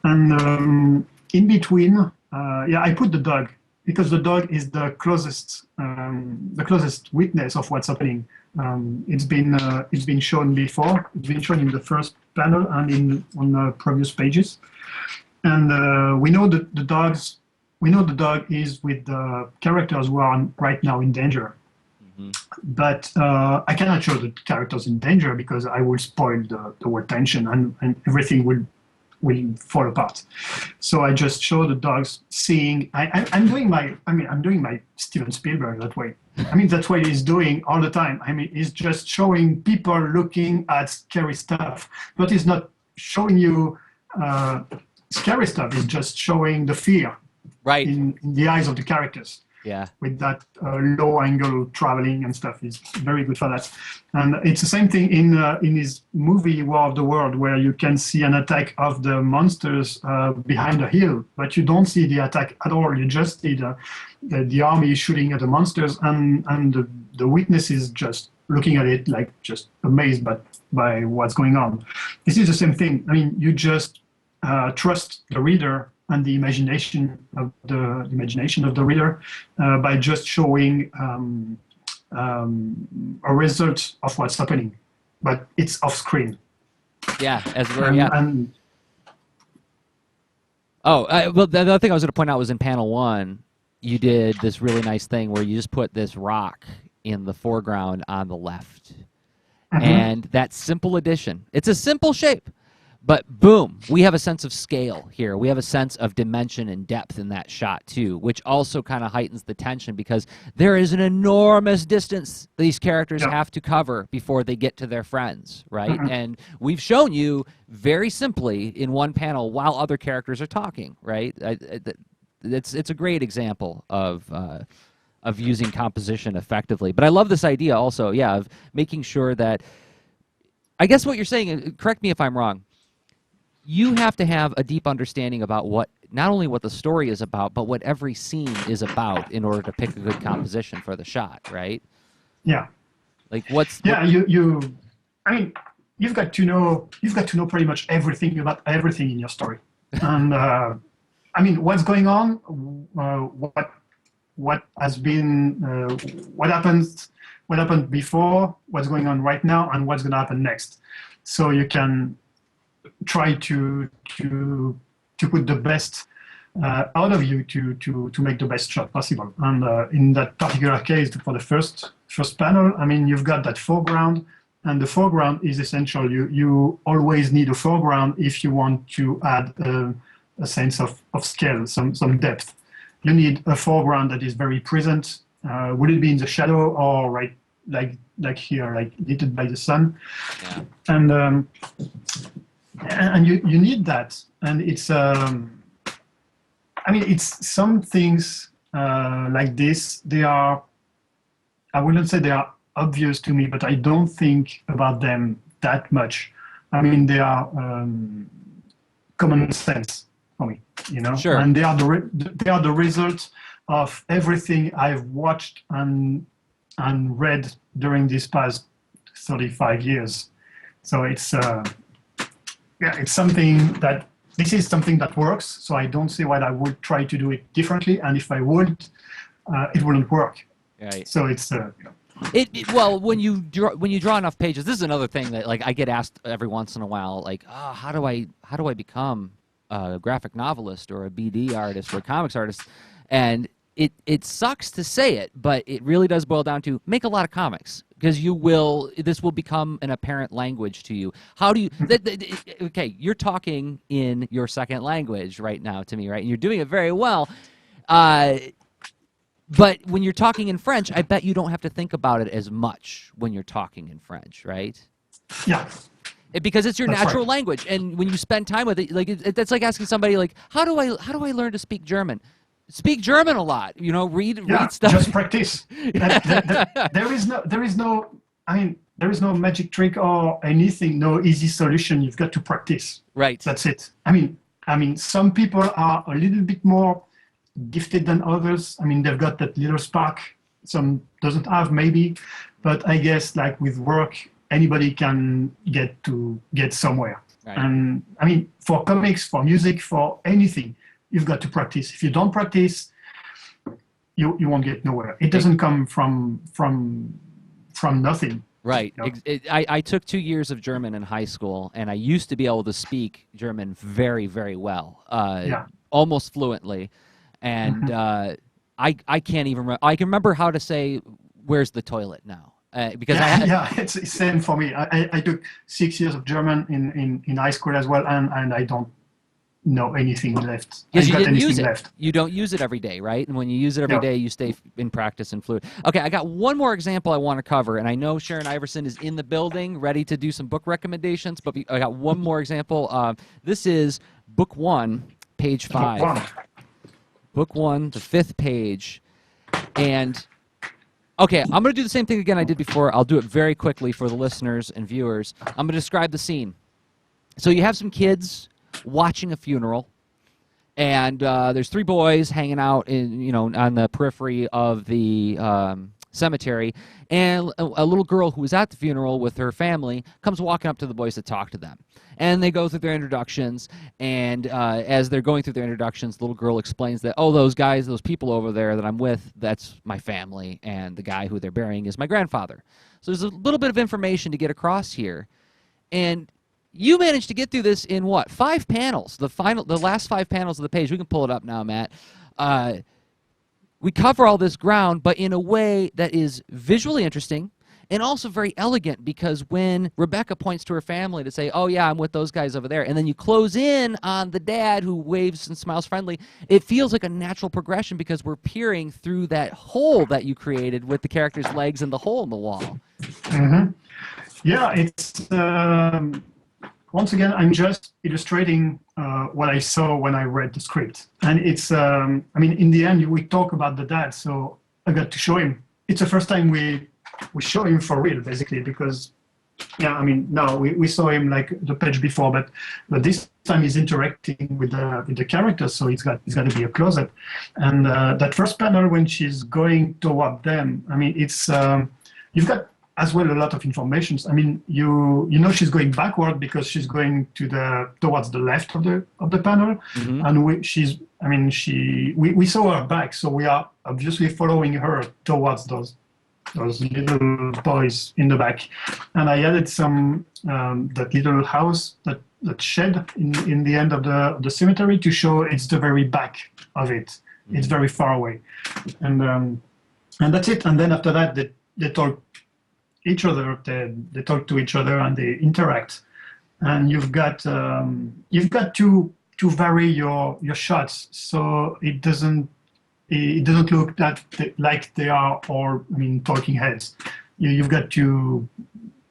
And in between, I put the dog because the dog is the closest witness of what's happening. It's been shown before. It's been shown in the first panel and on the previous pages. And we know that the dog is with the characters who are right now in danger. Mm-hmm. But I cannot show the characters in danger because I will spoil the whole tension and everything will fall apart. So I just show the dogs seeing. I'm doing my Steven Spielberg that way. I mean, that's what he's doing all the time. I mean, he's just showing people looking at scary stuff, but he's not showing you scary stuff. He's just showing the fear in the eyes of the characters. Yeah. With that low angle traveling and stuff. He's very good for that. And it's the same thing in his movie War of the World, where you can see an attack of the monsters behind a hill, but you don't see the attack at all. You just see the army shooting at the monsters, and the witnesses just looking at it like just amazed by what's going on. This is the same thing. I mean, you just trust the reader and the imagination of the reader by just showing a result of what's happening, but it's off screen. Yeah, And well, the other thing I was going to point out was in panel 1, you did this really nice thing where you just put this rock in the foreground on the left. And that simple addition, it's a simple shape, but boom, we have a sense of scale here. We have a sense of dimension and depth in that shot too, which also kind of heightens the tension because there is an enormous distance these characters have to cover before they get to their friends, right? And we've shown you very simply in one panel while other characters are talking, right? It's a great example of using composition effectively. But I love this idea also, of making sure that, I guess what you're saying, correct me if I'm wrong, you have to have a deep understanding about not only what the story is about, but what every scene is about in order to pick a good composition for the shot, right? Yeah. Like I mean, you've got to know pretty much everything about everything in your story. And I mean, what's going on, what has been, what happened before, what's going on right now, and what's going to happen next. So you can try to put the best out of you to make the best shot possible. And in that particular case, for the first panel, I mean, you've got that foreground, and the foreground is essential. You always need a foreground if you want to add a sense of scale, some depth. You need a foreground that is very present. Would it be in the shadow or right like here, like lit by the sun? Yeah. And you need that. And it's I mean, it's some things like this. They are, I wouldn't say they are obvious to me, but I don't think about them that much. I mean, they are common sense for me, you know. Sure. And they are the result of everything I've watched and read during these past 35 years. So it's it's something that this works. So I don't see why I would try to do it differently. And if I would, it wouldn't work. Right. So it's well, when you draw enough pages, this is another thing that like I get asked every once in a while, like, oh, how do I become a graphic novelist or a BD artist or a comics artist? And it sucks to say it, but it really does boil down to make a lot of comics because this will become an apparent language to you. How do you, okay, you're talking in your second language right now to me, right? And you're doing it very well. But when you're talking in French, I bet you don't have to think about it as much when you're talking in French, right? Yeah. Because it's your That's natural right. language, and when you spend time with it, like that's like asking somebody like, how do I learn to speak German? Speak German a lot, you know. Read stuff. Just practice. There is no. I mean, there is no magic trick or anything. No easy solution. You've got to practice. Right. That's it. I mean, some people are a little bit more gifted than others. I mean, they've got that little spark. Some doesn't have, maybe, but I guess like with work, anybody can get somewhere. Right. And I mean, for comics, for music, for anything, you've got to practice. If you don't practice, you won't get nowhere. It doesn't come from nothing. Right. You know? I took 2 years of German in high school, and I used to be able to speak German very, very well, almost fluently. And I can't even remember. I can remember how to say, "Where's the toilet now?" Because it's same for me. I took 6 years of German in high school as well, and I don't know anything left. Because you didn't anything use it. left. You don't use it every day, right? And when you use it every day, you stay in practice and fluid. Okay, I got one more example I want to cover, and I know Sharon Iverson is in the building, ready to do some book recommendations, but I got one more example. This is book 1, page 5. Book 1, the 5th page. And, okay, I'm going to do the same thing again I did before. I'll do it very quickly for the listeners and viewers. I'm going to describe the scene. So you have some kids watching a funeral, and there's 3 boys hanging out on the periphery of the cemetery, and a little girl who was at the funeral with her family comes walking up to the boys to talk to them. And they go through their introductions, and as they're going through their introductions, the little girl explains that, oh, those guys, those people over there that I'm with, that's my family, and the guy who they're burying is my grandfather. So there's a little bit of information to get across here. And you managed to get through this in what, 5 panels? The last 5 panels of the page. We can pull it up now, Matt. We cover all this ground, but in a way that is visually interesting and also very elegant, because when Rebecca points to her family to say, oh, yeah, I'm with those guys over there, and then you close in on the dad who waves and smiles friendly, it feels like a natural progression because we're peering through that hole that you created with the character's legs and the hole in the wall. Mm-hmm. Yeah, it's... once again, I'm just illustrating what I saw when I read the script. And it's, I mean, in the end, we talk about the dad, so I got to show him. It's the first time we show him for real, basically, because, yeah, I mean, no, we saw him like the page before, but this time he's interacting with the characters, so it's got to be a close-up. And that first panel when she's going toward them, I mean, it's, you've got as well a lot of information. I mean, you know she's going backward because she's going towards the left of the panel, mm-hmm. And we saw her back, so we are obviously following her towards those little boys in the back. And I added some that little house, that shed in the end of the cemetery to show it's the very back of it. Mm-hmm. It's very far away, and that's it. And then after that, they talk each other, they talk to each other and they interact, and you've got to vary your shots so it doesn't look like they are all, I mean, talking heads. You've got to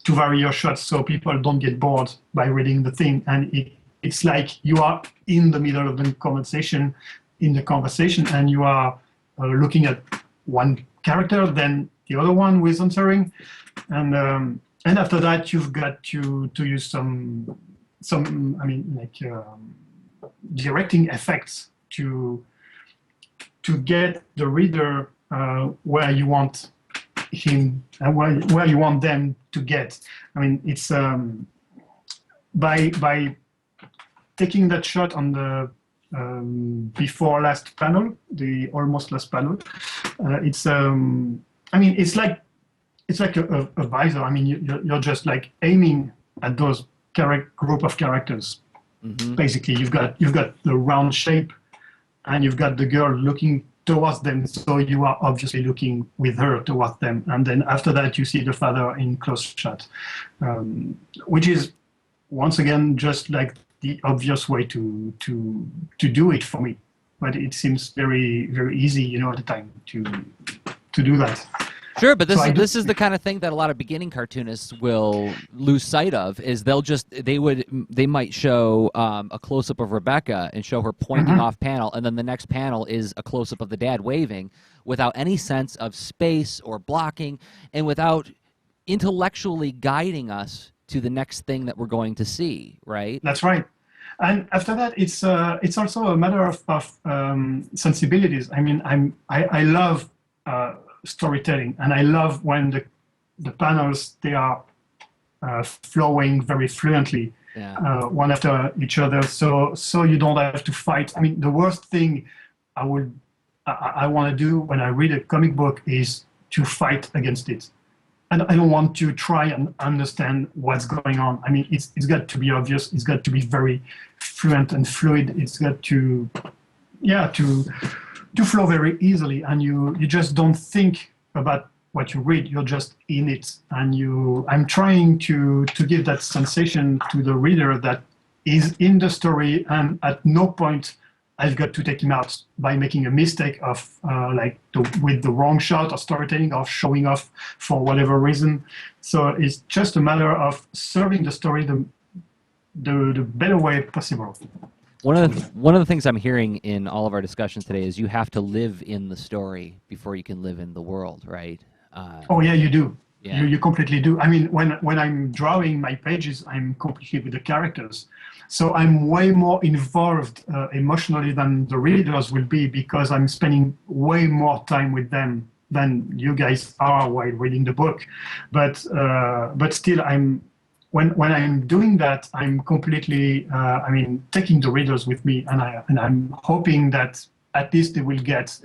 vary your shots so people don't get bored by reading the thing, and it's like you are in the middle of the conversation, and you are looking at one character, then the other one who is answering. And after that, you've got to use some I mean, like directing effects to get the reader where you want him and where you want them to get. I mean, it's by taking that shot on the before last panel, the almost last panel. It's I mean, it's like a visor. I mean, you're just like aiming at those group of characters. Mm-hmm. Basically, you've got the round shape, and you've got the girl looking towards them. So you are obviously looking with her towards them, and then after that, you see the father in close shot, which is once again just like the obvious way to do it for me. But it seems very, very easy, at the time to do that. Sure, but this is the kind of thing that a lot of beginning cartoonists will lose sight of. Is they might show a close up of Rebecca and show her pointing mm-hmm. off panel, and then the next panel is a close up of the dad waving, without any sense of space or blocking, and without intellectually guiding us to the next thing that we're going to see. Right? That's right. And after that, it's also a matter of sensibilities. I mean, I love storytelling, and I love when the panels, they are flowing very fluently, one after each other, so you don't have to fight. I mean, the worst thing I want to do when I read a comic book is to fight against it. And I don't want to try and understand what's going on. I mean, it's got to be obvious. It's got to be very fluent and fluid. It's got to flow very easily. And you just don't think about what you read. You're just in it. And I'm trying to give that sensation to the reader that is in the story, and at no point I've got to take him out by making a mistake of with the wrong shot or storytelling or showing off for whatever reason. So it's just a matter of serving the story the better way possible. One of the things I'm hearing in all of our discussions today is you have to live in the story before you can live in the world, right? Oh yeah, you do. Yeah. You completely do. I mean, when I'm drawing my pages, I'm completely with the characters. So I'm way more involved emotionally than the readers will be, because I'm spending way more time with them than you guys are while reading the book. But still, when I'm doing that, I'm completely, taking the readers with me, and I'm hoping that at least they will get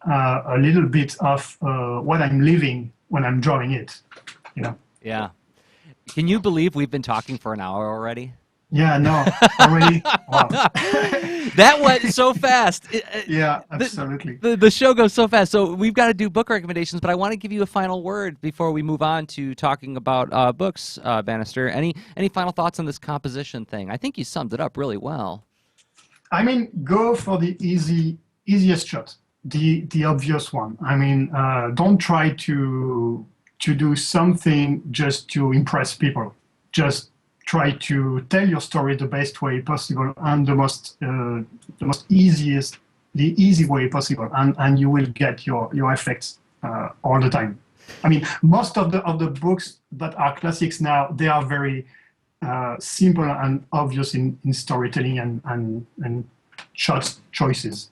a little bit of what I'm living when I'm drawing it. Yeah. Can you believe we've been talking for an hour already? Yeah, no, already. Wow. That went so fast. Yeah, absolutely. The show goes so fast. So we've got to do book recommendations, but I want to give you a final word before we move on to talking about books, Bannister. Any final thoughts on this composition thing? I think you summed it up really well. Go for the easiest shot, the obvious one. Don't try to do something just to impress people. Just try to tell your story the best way possible and the easy way possible, and you will get your effects all the time. Most of the books that are classics now, they are very simple and obvious in storytelling and shot choices.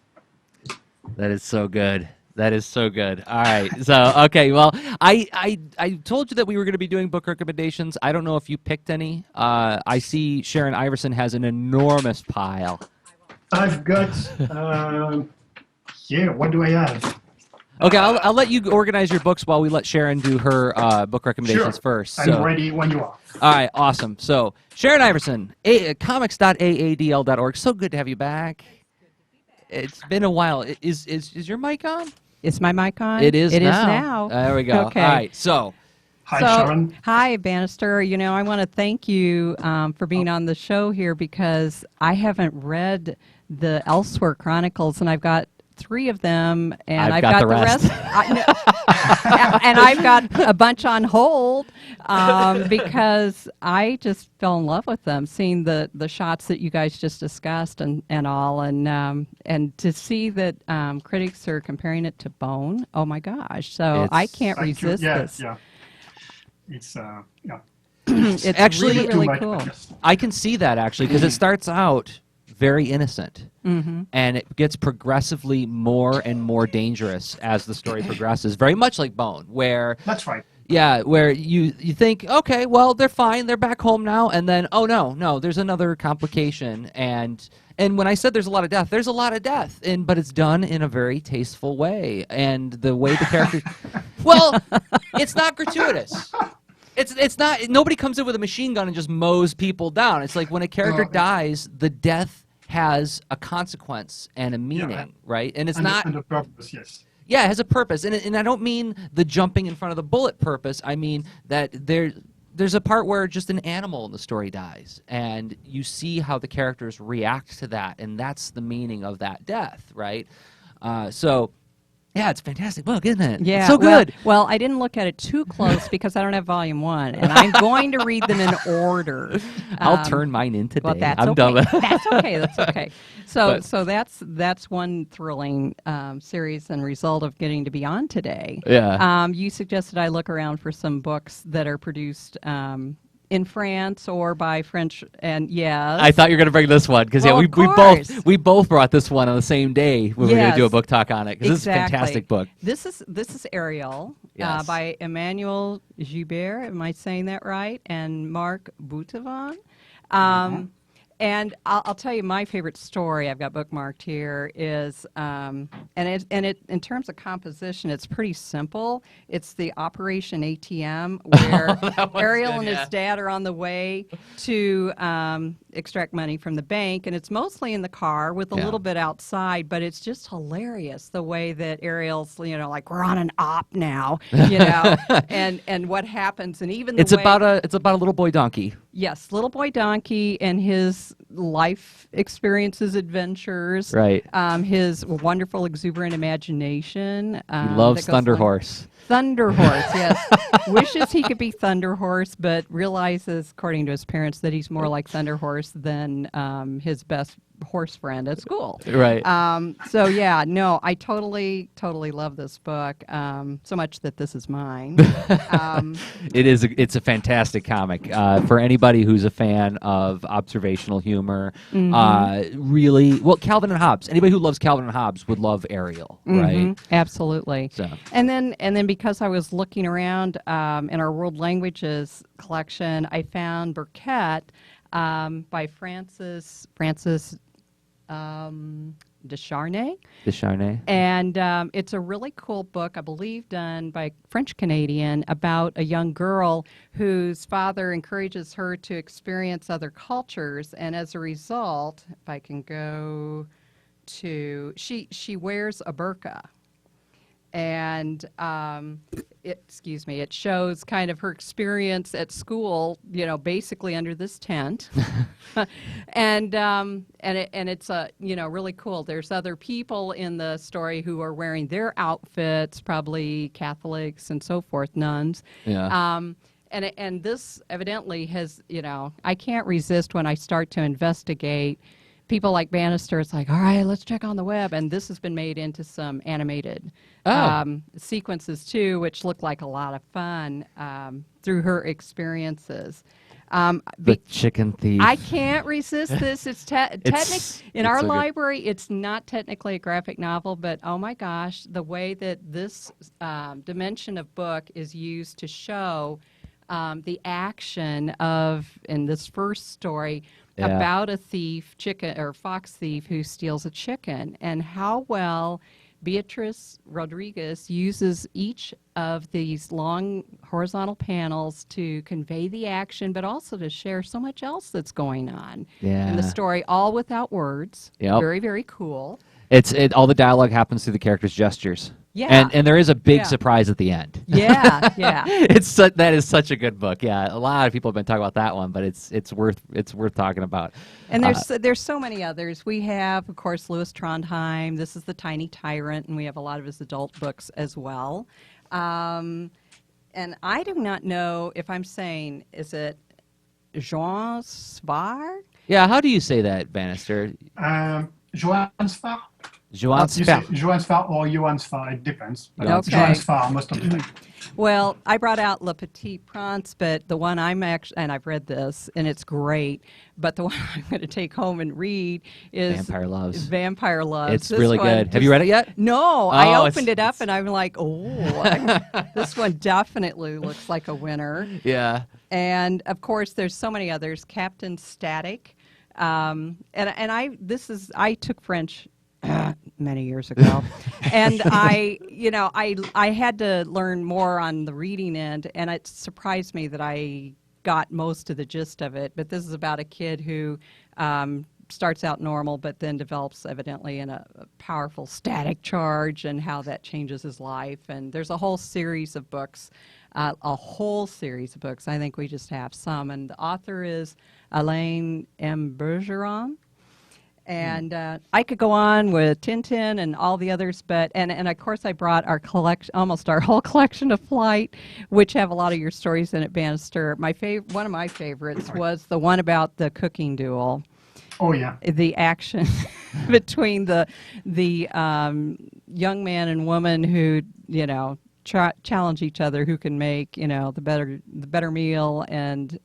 That is so good. That is so good. All right. So, okay. Well, I told you that we were going to be doing book recommendations. I don't know if you picked any. I see Sharon Iverson has an enormous pile. I've got, what do I have? Okay, I'll let you organize your books while we let Sharon do her book recommendations first. So. I'm ready when you are. All right, awesome. So, Sharon Iverson, comics.aadl.org. So good to have you back. It's been a while. Is your mic on? Is my mic on? It is now. It is now. There we go. Okay. All right, so. Hi, Sharon. Hi, Bannister. I want to thank you for being on the show here, because I haven't read the Elsewhere Chronicles, and I've got 3 of them, and I've got the rest. And I've got a bunch on hold because I just fell in love with them, seeing the shots that you guys just discussed and all, and to see that critics are comparing it to Bone. Oh my gosh! So I can't resist this. Yeah. It's It's actually really cool. I can see that, actually, because it starts out very innocent, and it gets progressively more and more dangerous as the story progresses. Very much like Bone, where that's right. Yeah, where you think, okay, well, they're fine, they're back home now, and then, oh no, there's another complication, and when I said there's a lot of death, there's a lot of death, but it's done in a very tasteful way, and the way the characters, well, it's not gratuitous. It's not. Nobody comes in with a machine gun and just mows people down. It's like when a character dies, the death has a consequence and a meaning, right? And it's not and a purpose. Yes. Yeah, it has a purpose, and I don't mean the jumping in front of the bullet purpose. I mean that there's a part where just an animal in the story dies, and you see how the characters react to that, and that's the meaning of that death, right? So. Yeah, it's a fantastic book, isn't it? Yeah, it's so good. Well, I didn't look at it too close because I don't have volume 1, and I'm going to read them in order. I'll turn mine in today. Well, that's I'm okay. done with That's okay. That's okay. So that's one thrilling series and result of getting to be on today. Yeah. You suggested I look around for some books that are produced in France or by French, and yes. I thought you were going to bring this one because we both brought this one on the same day when we were going to do a book talk on it, because this is a fantastic book. This is Ariel Yes. by Emmanuel Gibert. Am I saying that right? And Marc Boutavant. And I'll tell you my favorite story I've got bookmarked here is, and it in terms of composition, it's pretty simple. It's the Operation ATM, where Ariel and his dad are on the way to extract money from the bank, and it's mostly in the car with a little bit outside, but it's just hilarious the way that Ariel's, like, we're on an op now, and what happens, and even the it's about a little boy donkey. Yes, little boy donkey and his life experiences, adventures. Right. His wonderful, exuberant imagination. He loves Thunder Horse. Thunder Horse, yes. Wishes he could be Thunder Horse, but realizes, according to his parents, that he's more like Thunder Horse than his best horse friend at school. Right. So yeah, no, I totally love this book. So much that this is mine. It's a fantastic comic for anybody who's a fan of observational humor. Really, well, Calvin and Hobbes. Anybody who loves Calvin and Hobbes would love Ariel, right? Absolutely. So. And then because I was looking around in our world languages collection, I found Burkett by Francis Descharnay. Descharnay. And it's a really cool book, I believe, done by a French Canadian about a young girl whose father encourages her to experience other cultures. And as a result, if I can go to, she wears a burqa. And it shows kind of her experience at school, basically under this tent, and it's really cool. There's other people in the story who are wearing their outfits, probably Catholics and so forth, nuns. Yeah. And this evidently has, I can't resist when I start to investigate. People like Bannister, it's like, all right, let's check on the web. And this has been made into some animated sequences, too, which look like a lot of fun through her experiences. The Chicken Thief. I can't resist this. In our so good. library, it's not technically a graphic novel, but oh my gosh, the way that this dimension of book is used to show the action of, in this first story, about a thief, fox thief who steals a chicken, and how well Beatriz Rodriguez uses each of these long horizontal panels to convey the action, but also to share so much else that's going on in the story, all without words. Yep. Very, very cool. All the dialogue happens through the characters' gestures. Yeah. And there is a big surprise at the end. Yeah. That is such a good book. Yeah, a lot of people have been talking about that one, but it's worth talking about. And there's so many others. We have, of course, Louis Trondheim. This is The Tiny Tyrant, and we have a lot of his adult books as well. And I do not know if I'm saying, is it Jean Svar? Yeah, how do you say that, Bannister? Johann Svar. Johann You say Svar. Johann Svar or Johann Svar, it depends. But Okay. Johann Svar most of the time. Well, I brought out Le Petit Prince, but the one and I've read this, and it's great, but the one I'm going to take home and read is Vampire Loves. Vampire Loves. It's This really one good. Have you read it yet? No, I Oh, opened it up, and I'm like, this one definitely looks like a winner. Yeah. And of course, there's so many others. Captain Static, I took French many years ago, and I had to learn more on the reading end, and it surprised me that I got most of the gist of it. But this is about a kid who starts out normal, but then develops evidently in a powerful static charge, and how that changes his life. And there's a whole series of books. I think we just have some. And the author is Alain M. Bergeron. And I could go on with Tintin and all the others, but and of course I brought our collection, almost our whole collection of Flight, which have a lot of your stories in it, Bannister. One of my favorites was the one about the cooking duel. Oh yeah. The action between the young man and woman who challenge each other who can make the better meal and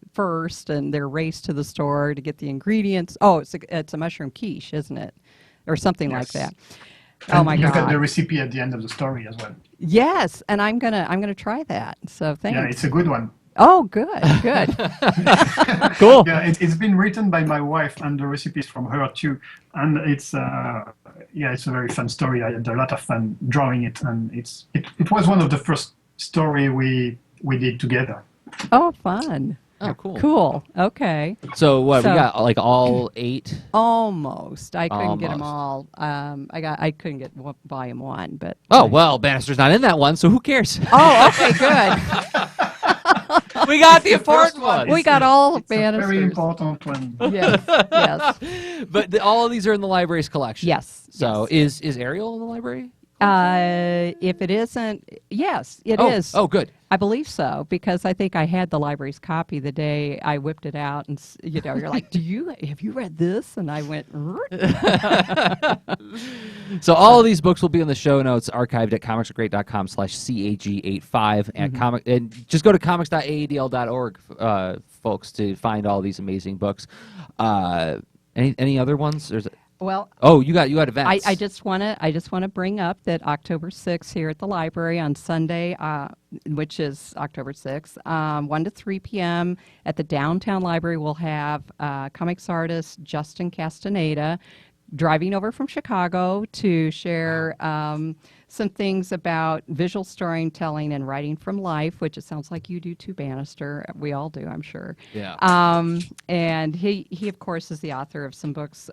their race to the store to get the ingredients. Oh, it's a mushroom quiche, isn't it, or something like that? And oh my you god! got the recipe at the end of the story as well. Yes, and I'm gonna try that. So thanks. Yeah, it's a good one. Oh, good. Cool. Yeah, it's been written by my wife, and the recipe is from her too. And it's a very fun story. I had a lot of fun drawing it, and it was one of the first story we did together. Oh, fun. Oh, cool. Cool. Okay. So what we got? Like all 8? Almost. I couldn't get them all. I couldn't get volume 1, but. Oh well, Bannister's not in that one, so who cares? Oh, okay, good. We got the important one. We got all of It's a very Bannisters. important one. Yes. But all of these are in the library's collection. Yes. So yes. is Ariel in the library? If it isn't, yes, it Oh, is. oh, good. I believe so because I think I had the library's copy the day I whipped it out, and you're like, have you read this? And I went, So all of these books will be in the show notes, archived at comicsaregreat.com/CAG85 and just go to comics.aadl.org, folks, to find all these amazing books. Any other ones? well, Oh, you got events. I just want to bring up that October 6th here at the library on Sunday, which is October 6th, 1 to 3 p.m. at the downtown library. We'll have comics artist Justin Castaneda driving over from Chicago to share some things about visual storytelling and writing from life, which it sounds like you do too, Bannister. We all do, I'm sure. Yeah. And he of course is the author of some books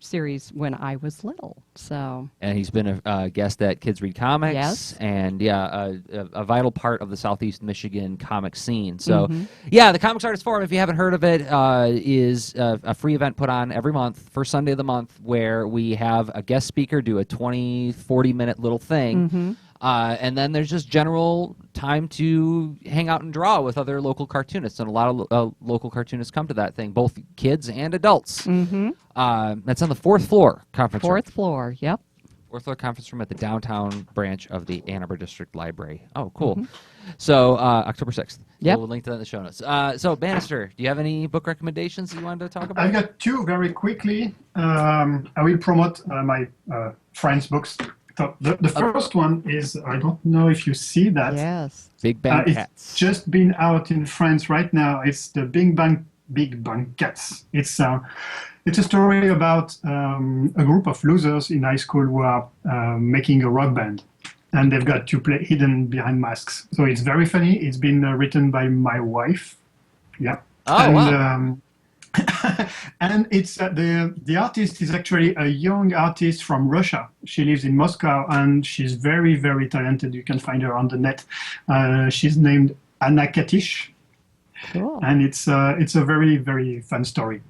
series When I Was Little. So. And he's been a guest at Kids Read Comics. Yes. And a vital part of the Southeast Michigan comic scene. So yeah, the Comics Artists Forum, if you haven't heard of it, is a free event put on every month, first Sunday of the month, where we have a guest speaker do a 20-40 minute little thing. And then there's just general time to hang out and draw with other local cartoonists. And a lot of local cartoonists come to that thing, both kids and adults. That's on the fourth floor conference room. Fourth floor, yep. Fourth floor conference room at the downtown branch of the Ann Arbor District Library. Oh, cool. So October 6th. Yep. We'll link to that in the show notes. So Bannister, do you have any book recommendations that you wanted to talk about? I've got two very quickly. I will promote my friends' books. So the first one is, I don't know if you see that. Yes. Big Bang It's Cats. just been out in France right now. It's the Big Bang Cats. It's a story about a group of losers in high school who are making a rock band, and they've got to play hidden behind masks. So it's very funny. It's been written by my wife. Yeah. Oh, and, wow. and it's the artist is actually a young artist from Russia. She lives in Moscow, and she's very, very talented. You can find her on the net. She's named Anna Katish, Cool. and it's a very, very fun story.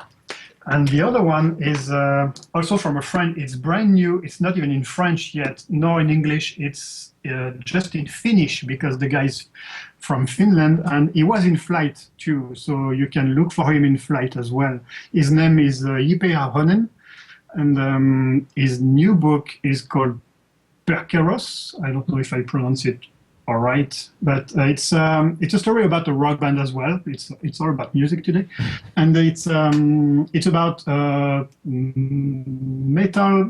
And the other one is also from a friend. It's brand new. It's not even in French yet, nor in English. It's just in Finnish, because the guy's from Finland, and he was in flight too. So you can look for him in flight as well. His name is Jipe Ahonen, and his new book is called Perkeros. I don't know if I pronounce it all right, but it's a story about a rock band as well. It's all about music today, and it's about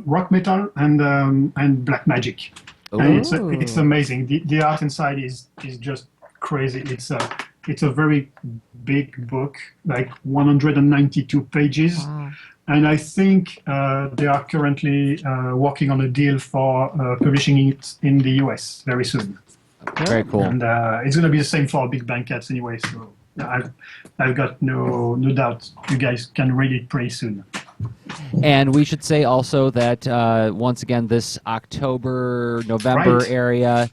rock metal, and black magic. And it's amazing. The art inside is just crazy. It's a very big book, like 192 pages. Wow. And I think they are currently working on a deal for publishing it in the US very soon. Very cool. And it's going to be the same for Big Bang Cats anyway. So I've got no doubt you guys can read it pretty soon. And we should say also that once again, this October, November Right. area,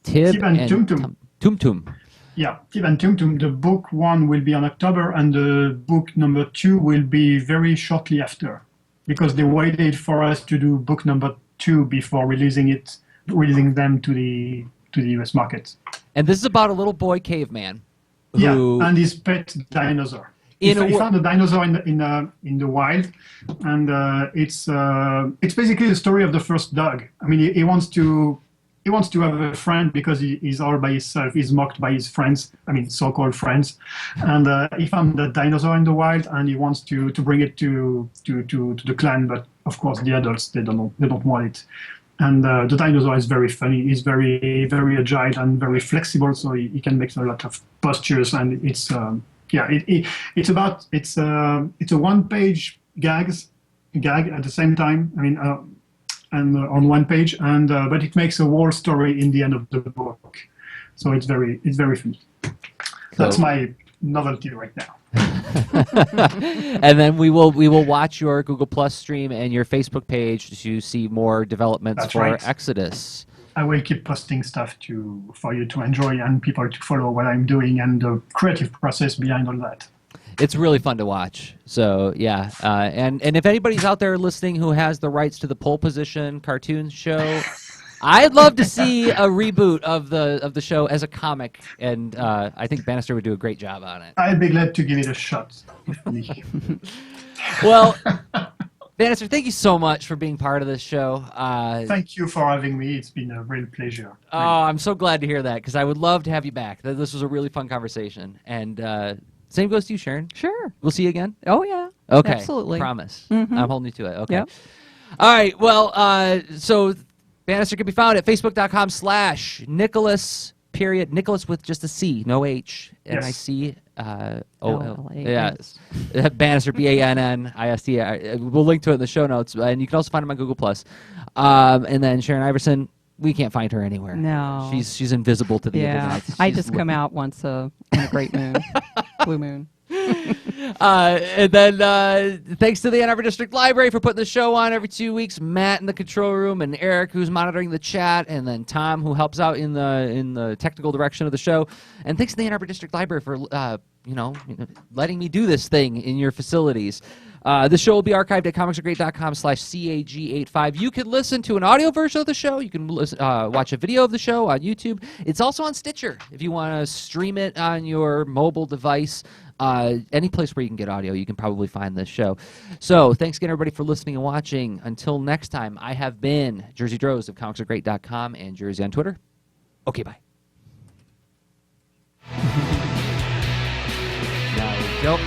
Tib and Tum Tum. Tum Tum. Yeah, Tib and Tum Tum. The book 1 will be on October, and the book number 2 will be very shortly after, because they waited for us to do book number 2 before releasing them to the US market. And this is about a little boy caveman Yeah, who and his pet dinosaur. He found a dinosaur in the wild, and it's basically the story of the first dog. I mean, he wants to have a friend because he's all by himself. He's mocked by his friends. I mean, so-called friends, and he found the dinosaur in the wild, and he wants to bring it to the clan. But of course, the adults they don't want it. And the dinosaur is very funny. He's very, very agile and very flexible, so he can make a lot of postures. And it's it's a one-page gag at the same time. I mean, and on one page, and but it makes a whole story in the end of the book. So it's very funny. That's my novelty right now. And then we will watch your Google Plus stream and your Facebook page to see more developments That's for right. Exodus. I will keep posting stuff for you to enjoy and people to follow what I'm doing and the creative process behind all that. It's really fun to watch. So yeah, and if anybody's out there listening who has the rights to the pole position cartoon show, I'd love to see a reboot of the show as a comic, and I think Bannister would do a great job on it. I'd be glad to give it a shot. Well, Bannister, thank you so much for being part of this show. Thank you for having me. It's been a real pleasure. Oh, I'm so glad to hear that because I would love to have you back. This was a really fun conversation, and same goes to you, Sharon. Sure. We'll see you again. Oh, yeah. Okay. Absolutely. Promise. Mhm. I'm holding you to it. Okay. Yep. All right. Well, so Bannister can be found at facebook.com/Nicholas. Nicholas with just a C, no H. Yes. NICOL. Yeah. Yes. Bannister, BANNIST. We'll link to it in the show notes, and you can also find him on Google Plus. And then Sharon Iverson, we can't find her anywhere. No. She's invisible to the Yeah. internet. I She's just come out once in a great moon. Blue moon. And then thanks to the Ann Arbor District Library for putting the show on every 2 weeks. Matt in the control room, and Eric who's monitoring the chat, and then Tom who helps out in the technical direction of the show. And thanks to the Ann Arbor District Library for letting me do this thing in your facilities. This show will be archived at comicsartgreat.com/CAG85. You can listen to an audio version of the show. You can watch a video of the show on YouTube. It's also on Stitcher if you want to stream it on your mobile device. Any place where you can get audio, you can probably find this show. So thanks again, everybody, for listening and watching. Until next time, I have been Jersey Droz of comicsartgreat.com and Jersey on Twitter. Okay, bye. Now, don't